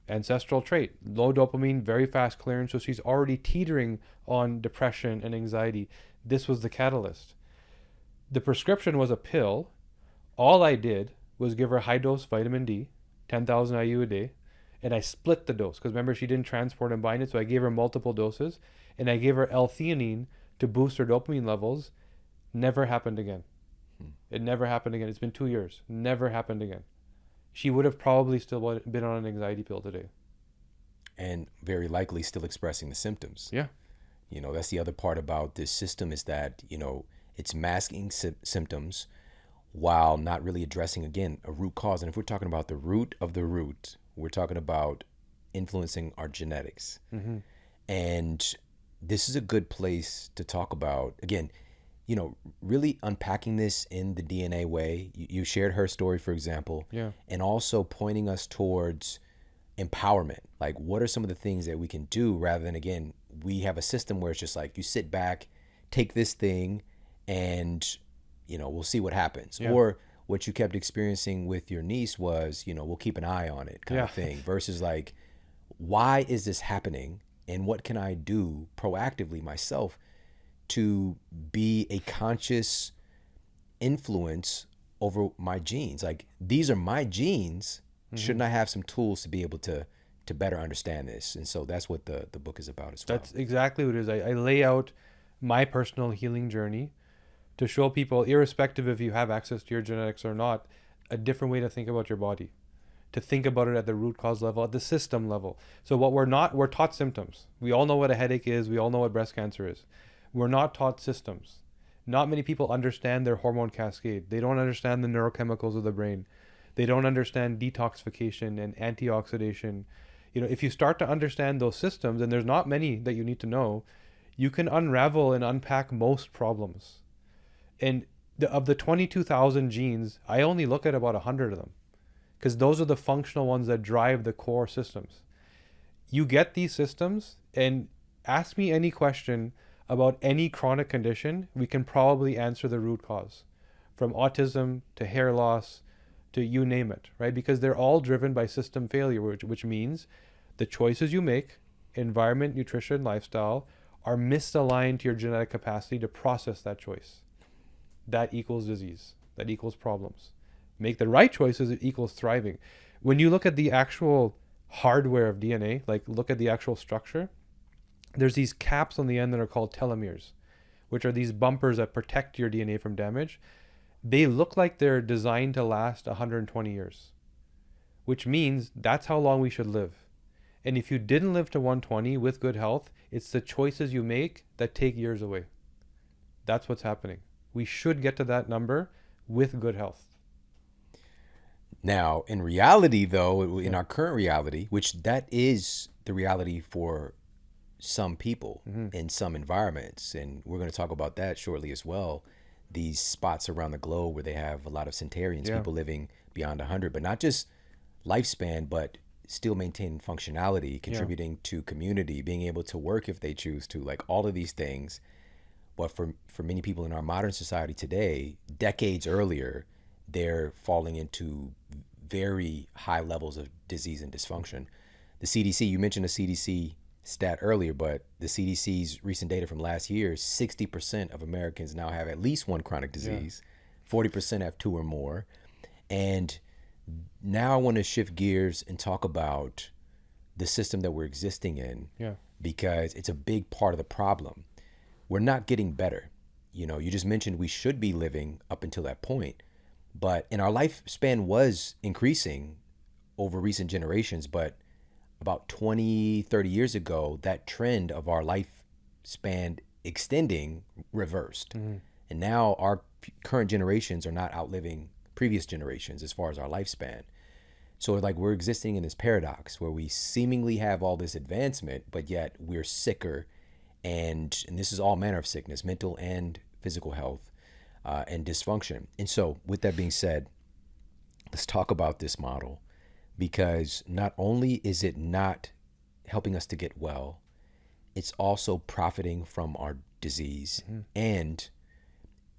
Ancestral trait, low dopamine, very fast clearance. So she's already teetering on depression and anxiety. This was the catalyst. The prescription was a pill. All I did was give her high dose vitamin D, 10,000 IU a day, and I split the dose because remember she didn't transport and bind it, so I gave her multiple doses, and I gave her L-theanine to boost her dopamine levels. Never happened again. It never happened again. It's been 2 years. Never happened again. She would have probably still been on an anxiety pill today. And very likely still expressing the symptoms. Yeah. That's the other part about this system is that, it's masking symptoms while not really addressing, again, a root cause. And if we're talking about the root of the root, we're talking about influencing our genetics. Mm-hmm. And this is a good place to talk about, again, really unpacking this in the DNA way. You shared her story, for example, yeah, and also pointing us towards empowerment. Like, what are some of the things that we can do rather than, again, we have a system where it's just like you sit back, take this thing, and we'll see what happens. Yeah. Or what you kept experiencing with your niece was, we'll keep an eye on it kind of thing, versus like, why is this happening and what can I do proactively myself to be a conscious influence over my genes? Like, these are my genes. Mm-hmm. Shouldn't I have some tools to be able to better understand this? And so that's what the book is about as well. That's exactly what it is. I lay out my personal healing journey to show people, irrespective if you have access to your genetics or not, a different way to think about your body, to think about it at the root cause level, at the system level. So we're taught symptoms. We all know what a headache is. We all know what breast cancer is. We're not taught systems. Not many people understand their hormone cascade. They don't understand the neurochemicals of the brain. They don't understand detoxification and antioxidation. If you start to understand those systems, and there's not many that you need to know, you can unravel and unpack most problems. And of the 22,000 genes, I only look at about 100 of them because those are the functional ones that drive the core systems. You get these systems and ask me any question about any chronic condition, we can probably answer the root cause, from autism to hair loss to you name it, right? Because they're all driven by system failure, which means the choices you make, environment, nutrition, lifestyle, are misaligned to your genetic capacity to process that choice. That equals disease. That equals problems. Make the right choices, it equals thriving. When you look at the actual hardware of DNA, like look at the actual structure, there's these caps on the end that are called telomeres, which are these bumpers that protect your DNA from damage. They look like they're designed to last 120 years, which means that's how long we should live. And if you didn't live to 120 with good health, it's the choices you make that take years away. That's what's happening. We should get to that number with good health. Now, in reality, though, in our current reality, which that is the reality for some people in some environments. And we're going to talk about that shortly as well. These spots around the globe where they have a lot of centenarians, Yeah. people living beyond 100, but not just lifespan, but still maintaining functionality, Yeah. contributing to community, being able to work if they choose to, like all of these things. But for many people in our modern society today, decades earlier, they're falling into very high levels of disease and dysfunction. The CDC, you mentioned the CDC stat earlier, but the CDC's recent data from last year, 60% of Americans now have at least one chronic Yeah. disease, 40% have two or more. And now I want to shift gears and talk about the system that we're existing in, Yeah. because it's a big part of the problem. We're not getting better. You know, you just mentioned we should be living up until that point, but and our lifespan was increasing over recent generations, but about 20, 30 years ago, that trend of our lifespan extending reversed. And now our current generations are not outliving previous generations as far as our lifespan. So like we're existing in this paradox where we seemingly have all this advancement, but yet we're sicker, and this is all manner of sickness, mental and physical health, and dysfunction. And so with that being said, let's talk about this model, because not only is it not helping us to get well, it's also profiting from our disease, and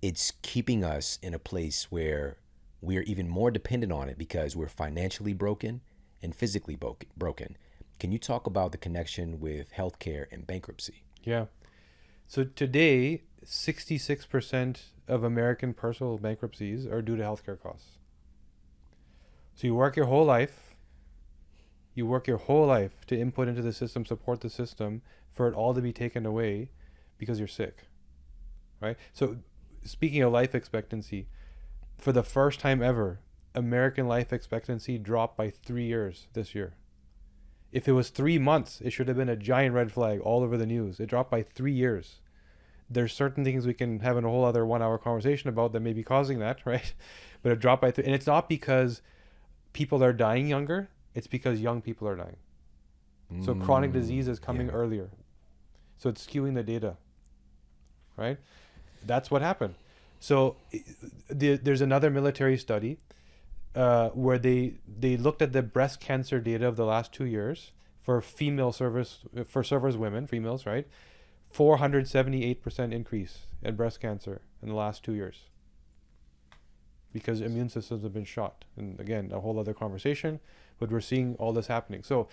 it's keeping us in a place where we're even more dependent on it because we're financially broken and physically broken. Can you talk about the connection with healthcare and bankruptcy? Yeah. So today, 66% of American personal bankruptcies are due to healthcare costs. So you work your whole life to input into the system, support the system, for it all to be taken away because you're sick, right? So speaking of life expectancy, for the first time ever, American life expectancy dropped by 3 years this year. If it was 3 months, it should have been a giant red flag all over the news. It dropped by 3 years. There's certain things we can have in a whole other 1 hour conversation about that may be causing that, right? But it dropped by and it's not because people are dying younger, it's because young people are dying. So chronic disease is coming earlier. So it's skewing the data, right? That's what happened. So there's another military study where they looked at the breast cancer data of the last 2 years for service women, females, right? 478% increase in breast cancer in the last 2 years because immune systems have been shot. And again, a whole other conversation, but we're seeing all this happening. So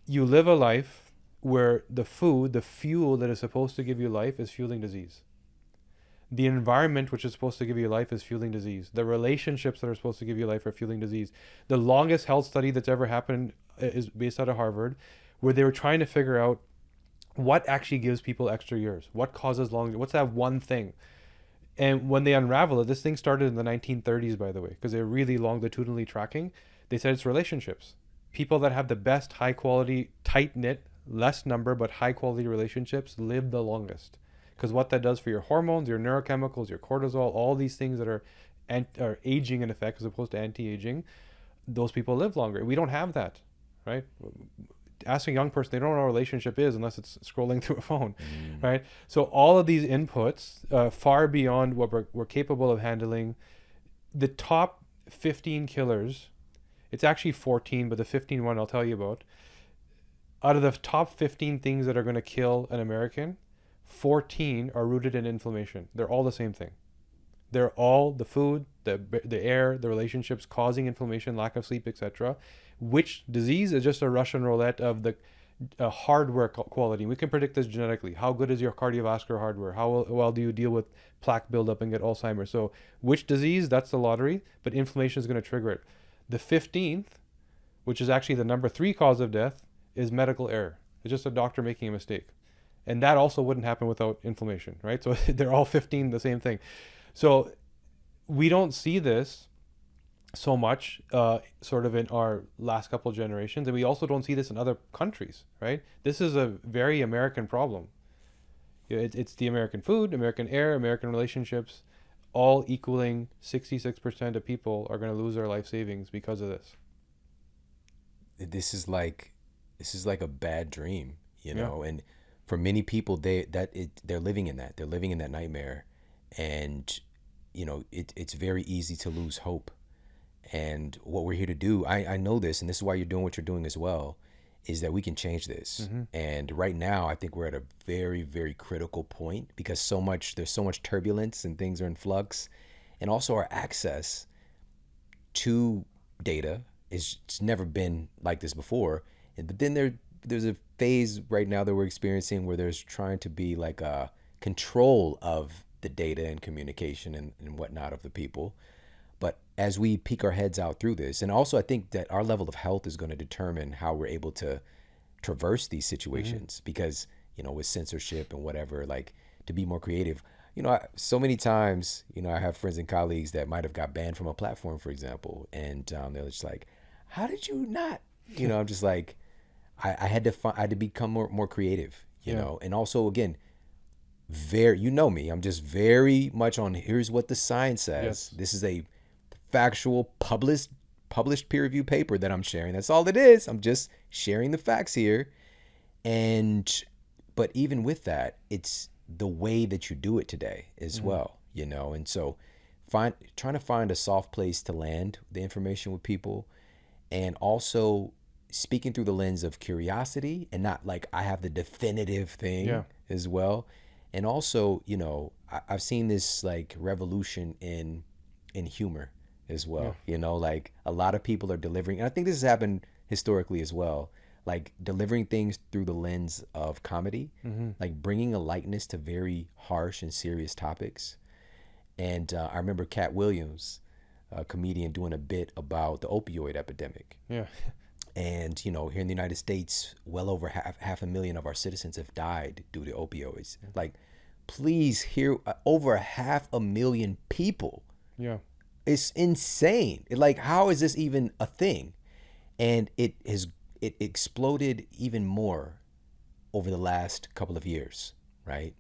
you live a life where the fuel that is supposed to give you life is fueling disease. The environment which is supposed to give you life is fueling disease. The relationships that are supposed to give you life are fueling disease. The longest health study that's ever happened is based out of Harvard, where they were trying to figure out what actually gives people extra years. What causes what's that one thing? And when they unravel it, this thing started in the 1930s, by the way, because they're really longitudinally tracking. They said it's relationships. People that have the best high quality, tight knit, less number, but high quality relationships live the longest. Because what that does for your hormones, your neurochemicals, your cortisol, all these things that are aging in effect as opposed to anti-aging, those people live longer. We don't have that, right? Ask a young person, they don't know what a relationship is unless it's scrolling through a phone, right? So all of these inputs, far beyond what we're capable of handling. The top 15 killers, it's actually 14, but the 15 one I'll tell you about. Out of the top 15 things that are going to kill an American, 14 are rooted in inflammation. They're all the same thing. They're all the food, the air, the relationships causing inflammation, lack of sleep, etc. Which disease is just a Russian roulette of the hardware quality. We can predict this genetically. How good is your cardiovascular hardware? How well do you deal with plaque buildup and get Alzheimer's? So which disease, that's the lottery, but inflammation is going to trigger it. The 15th, which is actually the number 3 cause of death, is medical error. It's just a doctor making a mistake. And that also wouldn't happen without inflammation, right? So they're all 15, the same thing. So we don't see this so much sort of in our last couple of generations. And we also don't see this in other countries, right? This is a very American problem. It's the American food, American air, American relationships, all equaling 66% of people are going to lose their life savings because of this. This is like a bad dream, you know? And for many people, they're living in that. They're living in that nightmare, and it's very easy to lose hope. And what we're here to do, I know this, and this is why you're doing what you're doing as well, is that we can change this. Mm-hmm. And right now, I think we're at a very, very critical point because there's so much turbulence and things are in flux, and also our access to data it's never been like this before. But then there's a phase right now that we're experiencing where there's trying to be like a control of the data and communication and whatnot of the people. But as we peek our heads out through this, and also I think that our level of health is going to determine how we're able to traverse these situations, because, with censorship and whatever, like to be more creative, so many times, I have friends and colleagues that might have got banned from a platform, for example. And they're just like, how did you not, I'm just like, I had to become more creative, and also again, me, I'm just very much on, here's what the science says. Yes. This is a factual published peer review paper that I'm sharing. That's all it is. I'm just sharing the facts here. But even with that, it's the way that you do it today as well, and so trying to find a soft place to land the information with people, and also speaking through the lens of curiosity and not like I have the definitive thing as well. And also, I've seen this like revolution in humor as well. Like a lot of people are delivering, and I think this has happened historically as well, like delivering things through the lens of comedy, like bringing a lightness to very harsh and serious topics. And I remember Cat Williams, a comedian, doing a bit about the opioid epidemic. Yeah. And, here in the United States, well over half 500,000 of our citizens have died due to opioids. Like, please hear, over 500,000 people. Yeah. It's insane. Like, how is this even a thing? And it exploded even more over the last couple of years, right?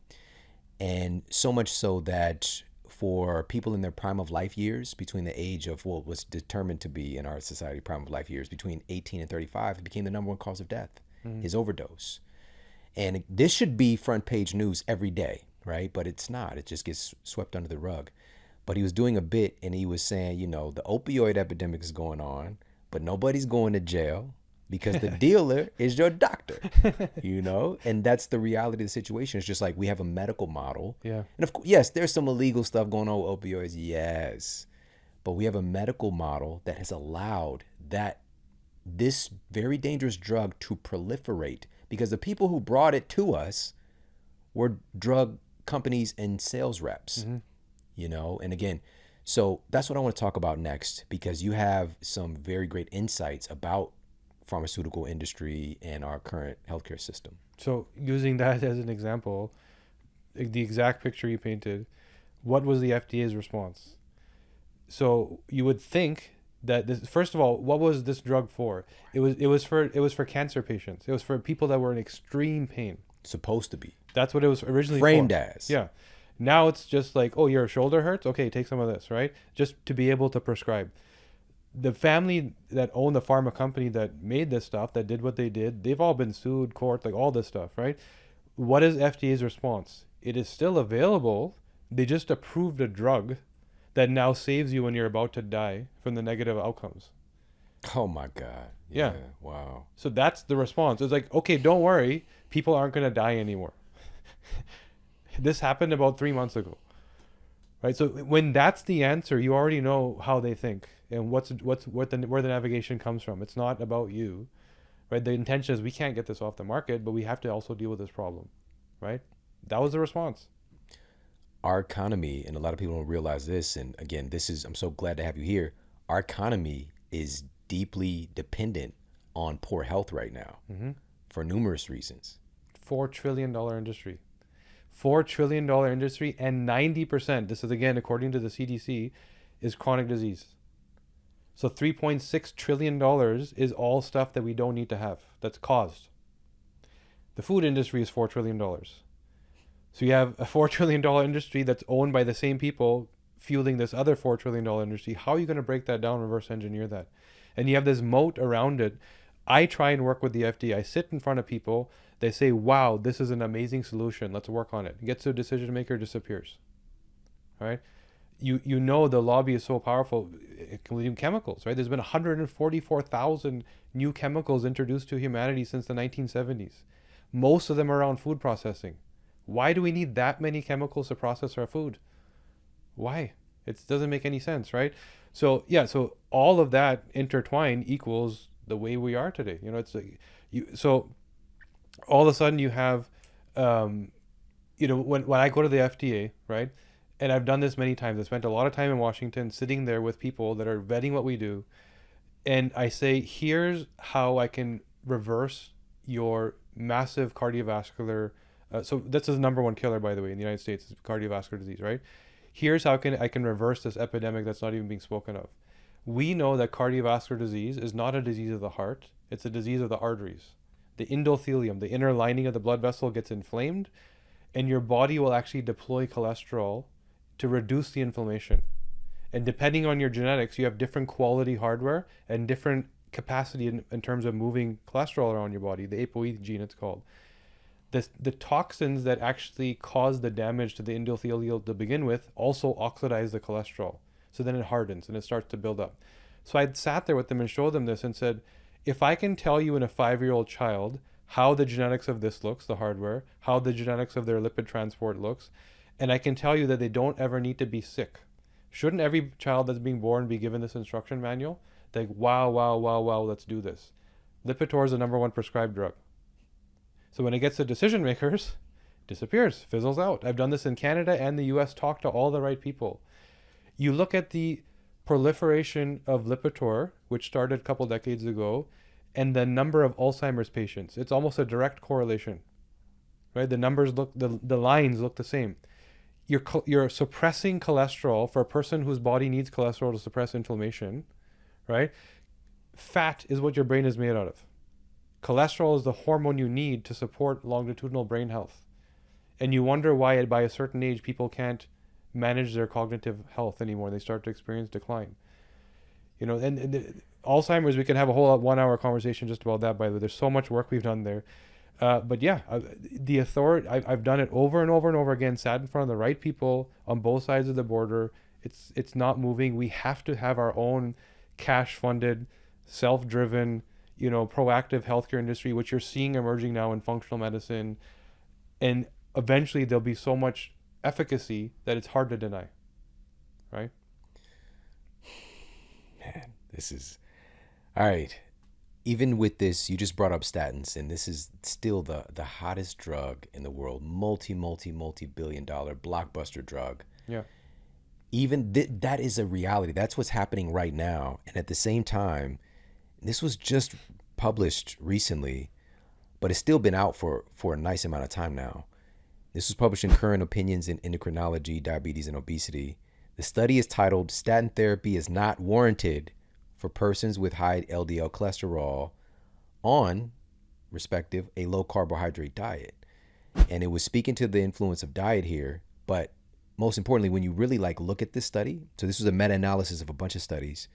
And so much so that for people in their prime of life years, between the age of what's determined to be in our society prime of life years, between 18 and 35, it became the number one cause of death, is overdose. And this should be front page news every day, right? But it's not. It just gets swept under the rug. But he was doing a bit, and he was saying, the opioid epidemic is going on, but nobody's going to jail because the dealer is your doctor, and that's the reality of the situation. It's just like we have a medical model. Yeah. And of course, yes, there's some illegal stuff going on with opioids. Yes. But we have a medical model that has allowed this very dangerous drug to proliferate, because the people who brought it to us were drug companies and sales reps, and again, so that's what I want to talk about next, because you have some very great insights about pharmaceutical industry and our current healthcare system. So using that as an example, the exact picture you painted, what was the FDA's response? So you would think that this, first of all, what was this drug for? It was for cancer patients. It was for people that were in extreme pain. Supposed to be. That's what it was originally framed for. As. Yeah. Now it's just like, oh, your shoulder hurts? Okay, take some of this, right? Just to be able to prescribe. The family that owned the pharma company that made this stuff, that did what they did, they've all been sued, court, like all this stuff, right? What is FDA's response? It is still available. They just approved a drug that now saves you when you're about to die from the negative outcomes. Oh my God. Yeah. Wow. So that's the response. It's like, okay, don't worry. People aren't going to die anymore. This happened about 3 months ago. Right? So when that's the answer, you already know how they think and where the navigation comes from. It's not about you. Right? The intention is we can't get this off the market, but we have to also deal with this problem. Right? That was the response. Our economy, and a lot of people don't realize this, and again, I'm so glad to have you here. Our economy is deeply dependent on poor health right now, for numerous reasons. $4 trillion industry. $4 trillion industry, and 90%, this is again according to the CDC, is chronic disease. So $3.6 trillion is all stuff that we don't need to have, that's caused. The food industry is $4 trillion. So you have a $4 trillion industry that's owned by the same people fueling this other $4 trillion industry. How are you going to break that down, reverse engineer that? And you have this moat around it. I try and work with the FDA. I sit in front of people. They say, wow, this is an amazing solution. Let's work on it. It gets to a decision maker, disappears. Right? You know the lobby is so powerful, including chemicals, right? There's been 144,000 new chemicals introduced to humanity since the 1970s. Most of them are around food processing. Why do we need that many chemicals to process our food? Why? It doesn't make any sense, right? So yeah, so all of that intertwined equals the way we are today. It's like so all of a sudden you have, when I go to the FDA, right? And I've done this many times. I spent a lot of time in Washington sitting there with people that are vetting what we do. And I say, here's how I can reverse your massive cardiovascular. So this is the number one killer, by the way, in the United States, is cardiovascular disease, right? Here's how I can reverse this epidemic that's not even being spoken of. We know that cardiovascular disease is not a disease of the heart. It's a disease of the arteries. The endothelium, the inner lining of the blood vessel, gets inflamed, and your body will actually deploy cholesterol to reduce the inflammation. And depending on your genetics, you have different quality hardware and different capacity in terms of moving cholesterol around your body, the ApoE gene it's called. The toxins that actually cause the damage to the endothelium to begin with also oxidize the cholesterol. So then it hardens and it starts to build up. So I sat there with them and showed them this and said, if I can tell you in a 5-year-old child how the genetics of this looks, the hardware, how the genetics of their lipid transport looks, and I can tell you that they don't ever need to be sick. Shouldn't every child that's being born be given this instruction manual? Like, wow, let's do this. Lipitor is the number one prescribed drug. So when it gets to decision makers, disappears, fizzles out. I've done this in Canada and the US, talk to all the right people. You look at the proliferation of Lipitor, which started a couple decades ago, and the number of Alzheimer's patients. It's almost a direct correlation, right? The numbers look, the lines look the same. You're suppressing cholesterol for a person whose body needs cholesterol to suppress inflammation, right? Fat is what your brain is made out of. Cholesterol is the hormone you need to support longitudinal brain health. And you wonder why by a certain age people can't manage their cognitive health anymore. They start to experience decline. And Alzheimer's, we can have a whole 1-hour conversation just about that, by the way. There's so much work we've done there. But yeah, the authority, I've done it over and over and over again, sat in front of the right people on both sides of the border. It's not moving. We have to have our own cash-funded, self-driven, proactive healthcare industry, which you're seeing emerging now in functional medicine. And eventually there'll be so much efficacy that it's hard to deny, right? Man, this is... All right. Even with this, you just brought up statins, and this is still the hottest drug in the world, multi-billion-dollar blockbuster drug. Yeah. Even that is a reality. That's what's happening right now. And at the same time, this was just published recently, but it's still been out for a nice amount of time now. This was published in Current Opinions in Endocrinology, Diabetes, and Obesity. The study is titled, Statin Therapy is Not Warranted for Persons with High LDL Cholesterol on, respective, a low carbohydrate diet. And it was speaking to the influence of diet here, but most importantly, when you really look at this study, so this was a meta-analysis of a bunch of studies,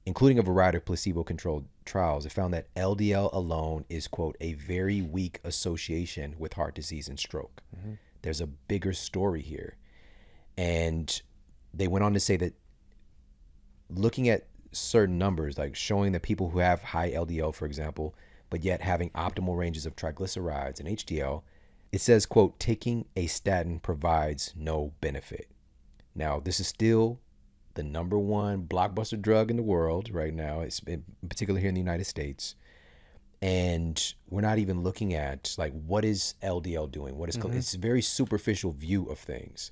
including a variety of placebo-controlled trials, it found that LDL alone is, quote, a very weak association with heart disease and stroke. Mm-hmm. There's a bigger story here. And they went on to say that looking at certain numbers, like showing that people who have high LDL, for example, but yet having optimal ranges of triglycerides and HDL, it says, quote, taking a statin provides no benefit. Now, this is still the number one blockbuster drug in the world right now, it's in particular here in the United States. And we're not even looking at what is LDL doing? What is It's a very superficial view of things.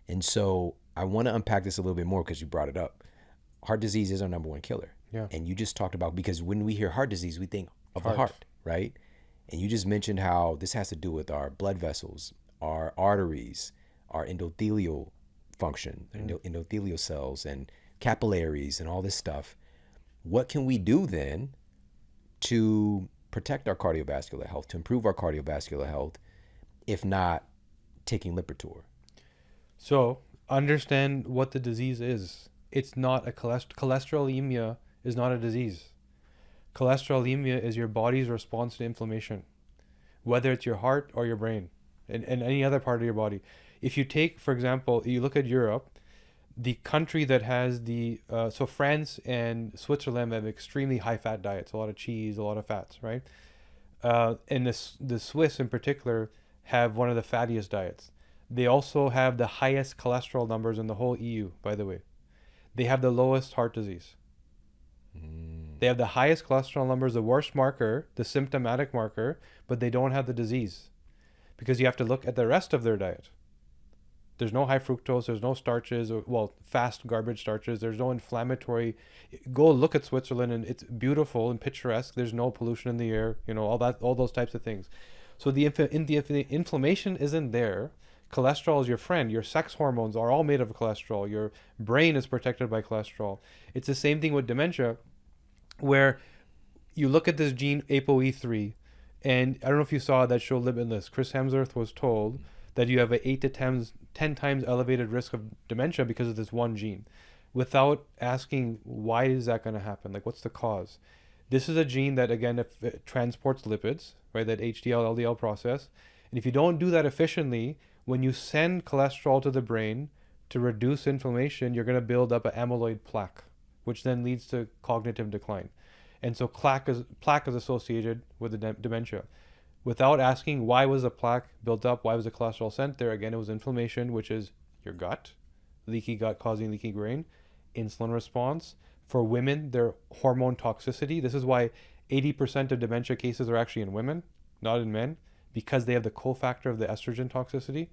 And so I want to unpack this a little bit more because you brought it up. Heart disease is our number one killer. Yeah. And you just talked about, because when we hear heart disease, we think of the heart, right? And you just mentioned how this has to do with our blood vessels, our arteries, our endothelial function, endothelial cells and capillaries and all this stuff. What can we do then to protect our cardiovascular health, to improve our cardiovascular health, if not taking Lipitor? So understand what the disease is. It's not a cholesterolemia is not a disease. Cholesterolemia is your body's response to inflammation, whether it's your heart or your brain and any other part of your body. If you take, for example, you look at Europe, the country that has so France and Switzerland have extremely high fat diets, a lot of cheese, a lot of fats, right? And the Swiss in particular have one of the fattiest diets. They also have the highest cholesterol numbers in the whole EU, by the way. They have the lowest heart disease. They have the highest cholesterol numbers, the worst marker, the symptomatic marker, but they don't have the disease because you have to look at the rest of their diet. There's no high fructose, there's no starches, fast garbage starches, there's no inflammatory. Go look at Switzerland and it's beautiful and picturesque. There's no pollution in the air, all those types of things. So the inflammation isn't there. Cholesterol is your friend. Your sex hormones are all made of cholesterol. Your brain is protected by cholesterol. It's the same thing with dementia, where you look at this gene ApoE3, and I don't know if you saw that show Limitless. Chris Hemsworth was told that you have an 8 to 10 times elevated risk of dementia because of this one gene, without asking why is that going to happen? Like, what's the cause? This is a gene that, again, if it transports lipids, right, that HDL, LDL process. And if you don't do that efficiently, when you send cholesterol to the brain to reduce inflammation, you're going to build up an amyloid plaque, which then leads to cognitive decline. And so plaque is associated with the dementia. Without asking why was the plaque built up, why was the cholesterol sent there, again, it was inflammation, which is your gut, leaky gut causing leaky brain, insulin response. For women, their hormone toxicity. This is why 80% of dementia cases are actually in women, not in men, because they have the cofactor of the estrogen toxicity.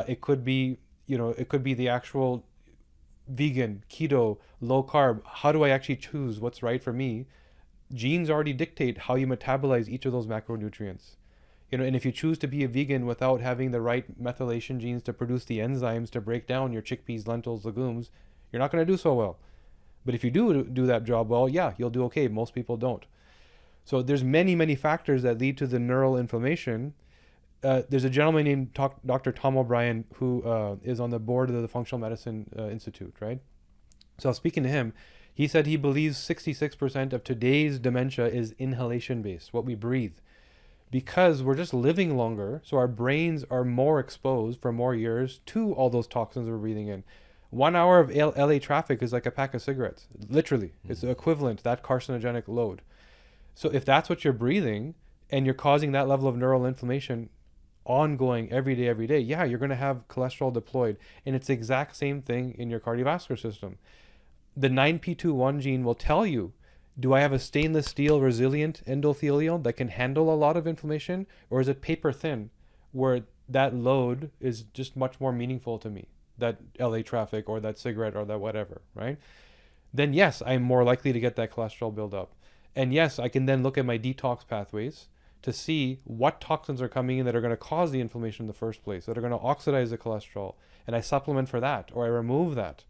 It could be the actual vegan, keto, low carb. How do I actually choose what's right for me? Genes already dictate how you metabolize each of those macronutrients. And if you choose to be a vegan without having the right methylation genes to produce the enzymes to break down your chickpeas, lentils, legumes, you're not going to do so well. But if you do that job well, yeah, you'll do okay. Most people don't. So there's many, many factors that lead to the neural inflammation. There's a gentleman named Dr. Tom O'Brien who is on the board of the Functional Medicine Institute, right? So I was speaking to him. He said he believes 66% of today's dementia is inhalation-based, what we breathe, because we're just living longer, so our brains are more exposed for more years to all those toxins we're breathing in. 1 hour of LA traffic is like a pack of cigarettes, literally. It's the equivalent to that carcinogenic load. So if that's what you're breathing and you're causing that level of neural inflammation ongoing every day, yeah, you're going to have cholesterol deployed. And it's the exact same thing in your cardiovascular system. The 9p21 gene will tell you, do I have a stainless steel resilient endothelium that can handle a lot of inflammation, or is it paper thin where that load is just much more meaningful to me, that LA traffic or that cigarette or that whatever, right? Then yes, I'm more likely to get that cholesterol buildup. And yes, I can then look at my detox pathways to see what toxins are coming in that are going to cause the inflammation in the first place, that are going to oxidize the cholesterol, and I supplement for that, or I remove that.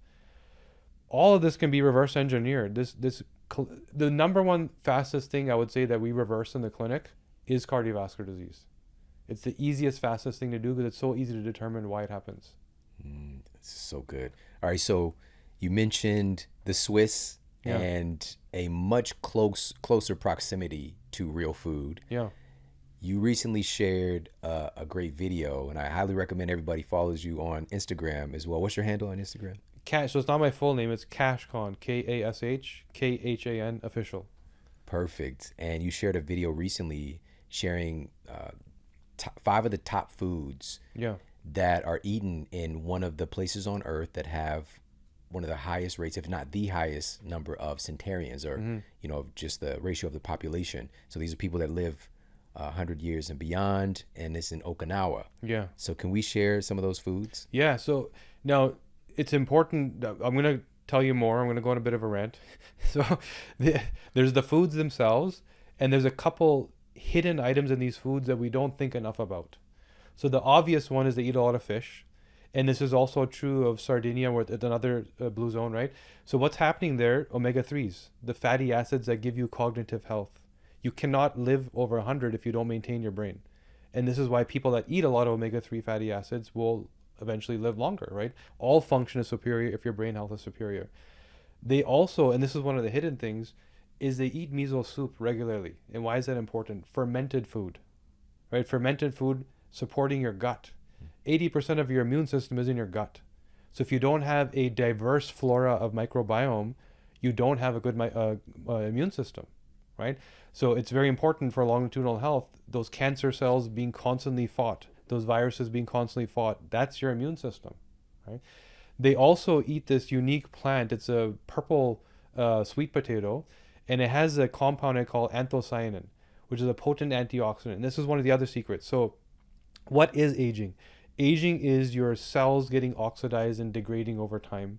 All of this can be reverse engineered. The number one fastest thing I would say that we reverse in the clinic is cardiovascular disease. It's the easiest, fastest thing to do because it's so easy to determine why it happens. That's so good. All right, so you mentioned the Swiss and a much closer proximity to real food. Yeah. You recently shared a great video, and I highly recommend everybody follows you on Instagram as well. What's your handle on Instagram? So it's not my full name. It's Kashkhan, KASHKHAN official. Perfect. And you shared a video recently sharing 5 of the top foods that are eaten in one of the places on earth that have one of the highest rates, if not the highest number of centenarians, or just the ratio of the population. So these are people that live 100 years and beyond, and it's in Okinawa. Yeah. So can we share some of those foods? Yeah. So now it's important. I'm going to tell you more. I'm going to go on a bit of a rant. So there's the foods themselves, and there's a couple hidden items in these foods that we don't think enough about. So the obvious one is they eat a lot of fish. And this is also true of Sardinia, where it's another blue zone, right? So what's happening there? Omega-3s, the fatty acids that give you cognitive health. You cannot live over 100 if you don't maintain your brain. And this is why people that eat a lot of omega-3 fatty acids will eventually live longer, right? All function is superior if your brain health is superior. They also, and this is one of the hidden things, is they eat miso soup regularly. And why is that important? Fermented food, right? Fermented food supporting your gut. 80% of your immune system is in your gut. So if you don't have a diverse flora of microbiome, you don't have a good immune system, right? So it's very important for longitudinal health, those cancer cells being constantly fought, those viruses being constantly fought, that's your immune system, right? They also eat this unique plant. It's a purple sweet potato, and it has a compound I call anthocyanin, which is a potent antioxidant. And this is one of the other secrets. So what is aging? Aging is your cells getting oxidized and degrading over time,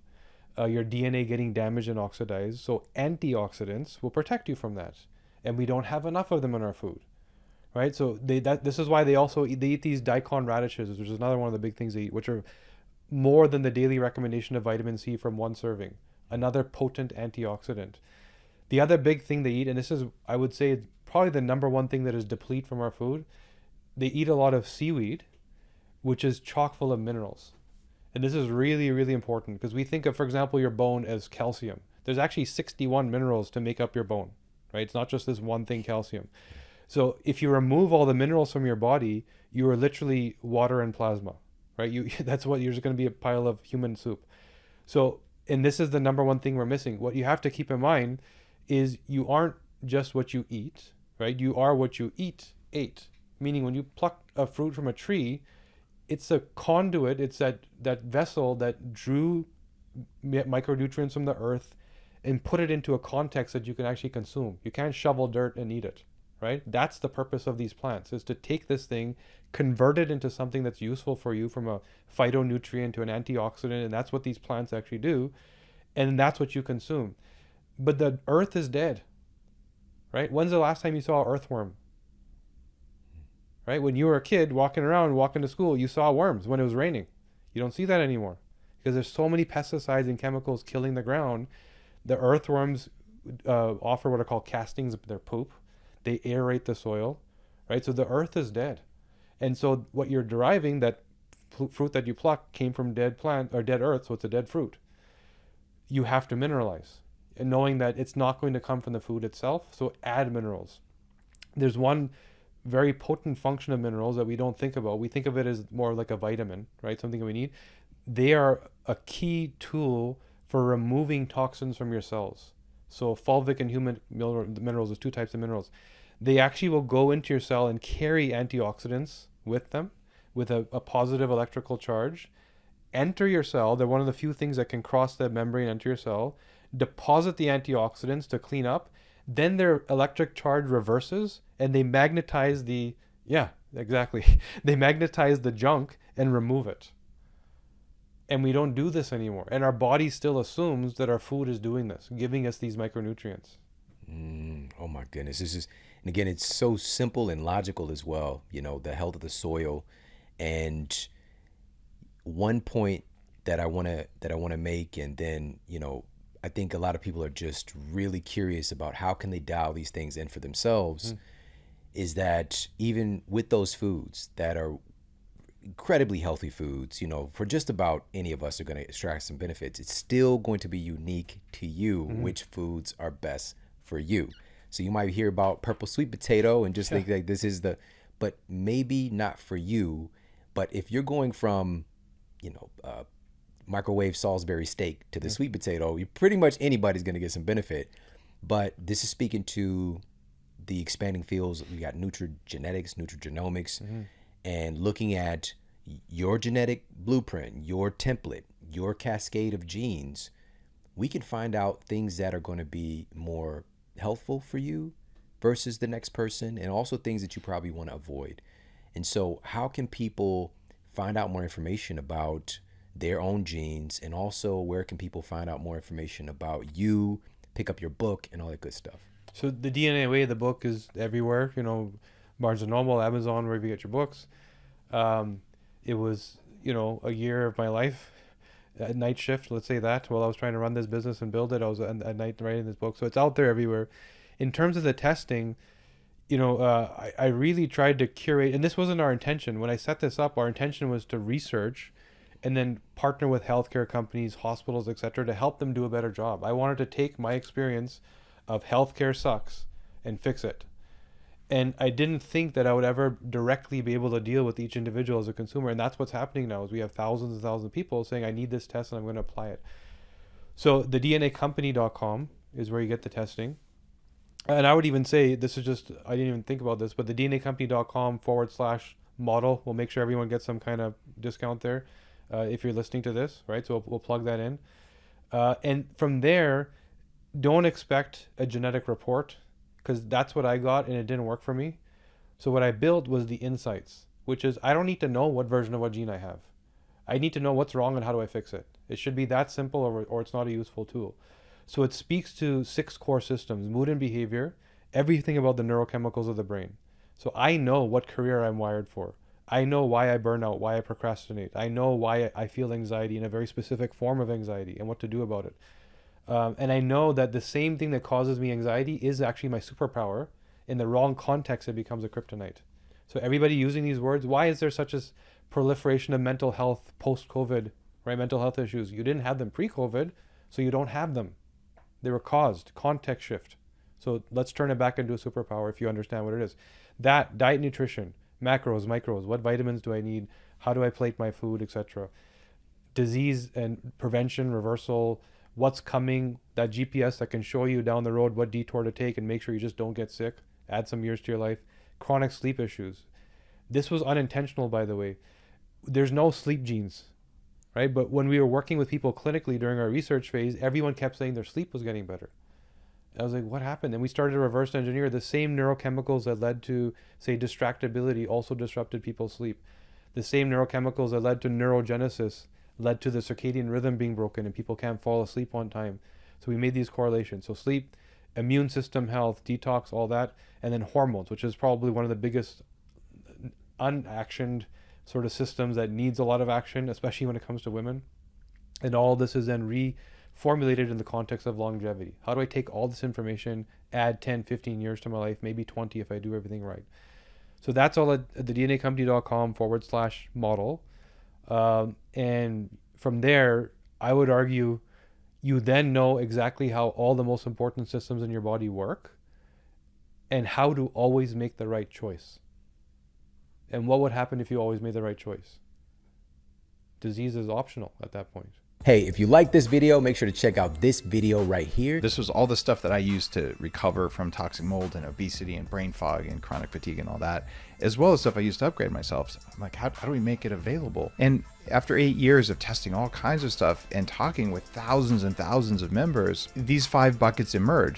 your DNA getting damaged and oxidized. So antioxidants will protect you from that. And we don't have enough of them in our food, right? So this is why they eat these daikon radishes, which is another one of the big things they eat, which are more than the daily recommendation of vitamin C from one serving. Another potent antioxidant. The other big thing they eat, and this is, I would say, probably the number one thing that is deplete from our food, they eat a lot of seaweed, which is chock full of minerals. And this is really, really important because we think of, for example, your bone as calcium. There's actually 61 minerals to make up your bone, right? It's not just this one thing, calcium. So if you remove all the minerals from your body, you are literally water and plasma, right? That's what you're just going to be, a pile of human soup. So, and this is the number one thing we're missing. What you have to keep in mind is you aren't just what you eat, right? You are what you ate. Meaning when you pluck a fruit from a tree, it's a conduit, it's that vessel that drew micronutrients from the earth and put it into a context that you can actually consume. You can't shovel dirt and eat it, right? That's the purpose of these plants, is to take this thing, convert it into something that's useful for you, from a phytonutrient to an antioxidant, and that's what these plants actually do, and that's what you consume. But the earth is dead, right? When's the last time you saw an earthworm? Right? When you were a kid walking to school, you saw worms when it was raining. You don't see that anymore because there's so many pesticides and chemicals killing the ground. The earthworms offer what are called castings of their poop. They aerate the soil, right? So the earth is dead. And so what you're deriving, that fruit that you pluck came from dead plant or dead earth, so it's a dead fruit. You have to mineralize, and knowing that it's not going to come from the food itself, so add minerals. There's one very potent function of minerals that we don't think about. We think of it as more like a vitamin, right? Something that we need. They are a key tool for removing toxins from your cells. So fulvic and human minerals, there's two types of minerals. They actually will go into your cell and carry antioxidants with them, with a positive electrical charge, enter your cell. They're one of the few things that can cross the membrane, enter your cell, deposit the antioxidants to clean up. Then their electric charge reverses and they magnetize they magnetize the junk and remove it. And we don't do this anymore. And our body still assumes that our food is doing this, giving us these micronutrients. Oh my goodness. And again, it's so simple and logical as well, the health of the soil. And one point that I want to make, and then, I think a lot of people are just really curious about how can they dial these things in for themselves, is that even with those foods that are incredibly healthy foods, for just about any of us are going to extract some benefits, it's still going to be unique to you, which foods are best for you. So you might hear about purple sweet potato and just think like this is but maybe not for you. But if you're going from, microwave Salisbury steak to the sweet potato, you pretty much anybody's going to get some benefit. But this is speaking to the expanding fields. We got nutrigenetics, nutrigenomics, and looking at your genetic blueprint, your template, your cascade of genes. We can find out things that are going to be more helpful for you versus the next person, and also things that you probably want to avoid. And so how can people find out more information about their own genes, and also where can people find out more information about you, pick up your book and all that good stuff? So the DNA Way, the book, is everywhere, Barnes & Noble, Amazon, wherever you get your books. It was, a year of my life, a night shift, let's say that, while I was trying to run this business and build it. I was at night writing this book. So it's out there everywhere. In terms of the testing, I really tried to curate, and this wasn't our intention. When I set this up, our intention was to research and then partner with healthcare companies, hospitals, etc., to help them do a better job. I wanted to take my experience of healthcare sucks and fix it. And I didn't think that I would ever directly be able to deal with each individual as a consumer. And that's what's happening now, is we have thousands and thousands of people saying, I need this test and I'm going to apply it. So the DNAcompany.com is where you get the testing. And I would even say, this is just, I didn't even think about this, but the DNAcompany.com/model will make sure everyone gets some kind of discount there if you're listening to this, right? So we'll plug that in. And from there, don't expect a genetic report, because that's what I got and it didn't work for me. So what I built was the insights, which is I don't need to know what version of what gene I have. I need to know what's wrong and how do I fix it. It should be that simple, or it's not a useful tool. So it speaks to 6 core systems: mood and behavior, everything about the neurochemicals of the brain. So I know what career I'm wired for. I know why I burn out, why I procrastinate. I know why I feel anxiety in a very specific form of anxiety and what to do about it. And I know that the same thing that causes me anxiety is actually my superpower. In the wrong context, it becomes a kryptonite. So everybody using these words, why is there such a proliferation of mental health post-COVID, right? Mental health issues. You didn't have them pre-COVID, so you don't have them. They were caused, context shift. So let's turn it back into a superpower if you understand what it is. That, diet, nutrition, macros, micros, what vitamins do I need? How do I plate my food, etc. Disease and prevention, reversal, what's coming, that GPS that can show you down the road what detour to take and make sure you just don't get sick, add some years to your life. Chronic sleep issues. This was unintentional, by the way. There's no sleep genes, right? But when we were working with people clinically during our research phase, everyone kept saying their sleep was getting better. I was like, what happened? And we started to reverse engineer. The same neurochemicals that led to, say, distractibility also disrupted people's sleep. The same neurochemicals that led to neurogenesis led to the circadian rhythm being broken and people can't fall asleep on time. So we made these correlations. So sleep, immune system health, detox, all that, and then hormones, which is probably one of the biggest unactioned sort of systems that needs a lot of action, especially when it comes to women. And all this is then reformulated in the context of longevity. How do I take all this information, add 10, 15 years to my life, maybe 20 if I do everything right? So that's all at the DNAcompany.com/model. And from there, I would argue you then know exactly how all the most important systems in your body work and how to always make the right choice. And what would happen if you always made the right choice? Disease is optional at that point. Hey, if you like this video, make sure to check out this video right here. This was all the stuff that I used to recover from toxic mold and obesity and brain fog and chronic fatigue and all that, as well as stuff I used to upgrade myself. So I'm like, how do we make it available? And after 8 years of testing all kinds of stuff and talking with thousands and thousands of members, these 5 buckets emerged.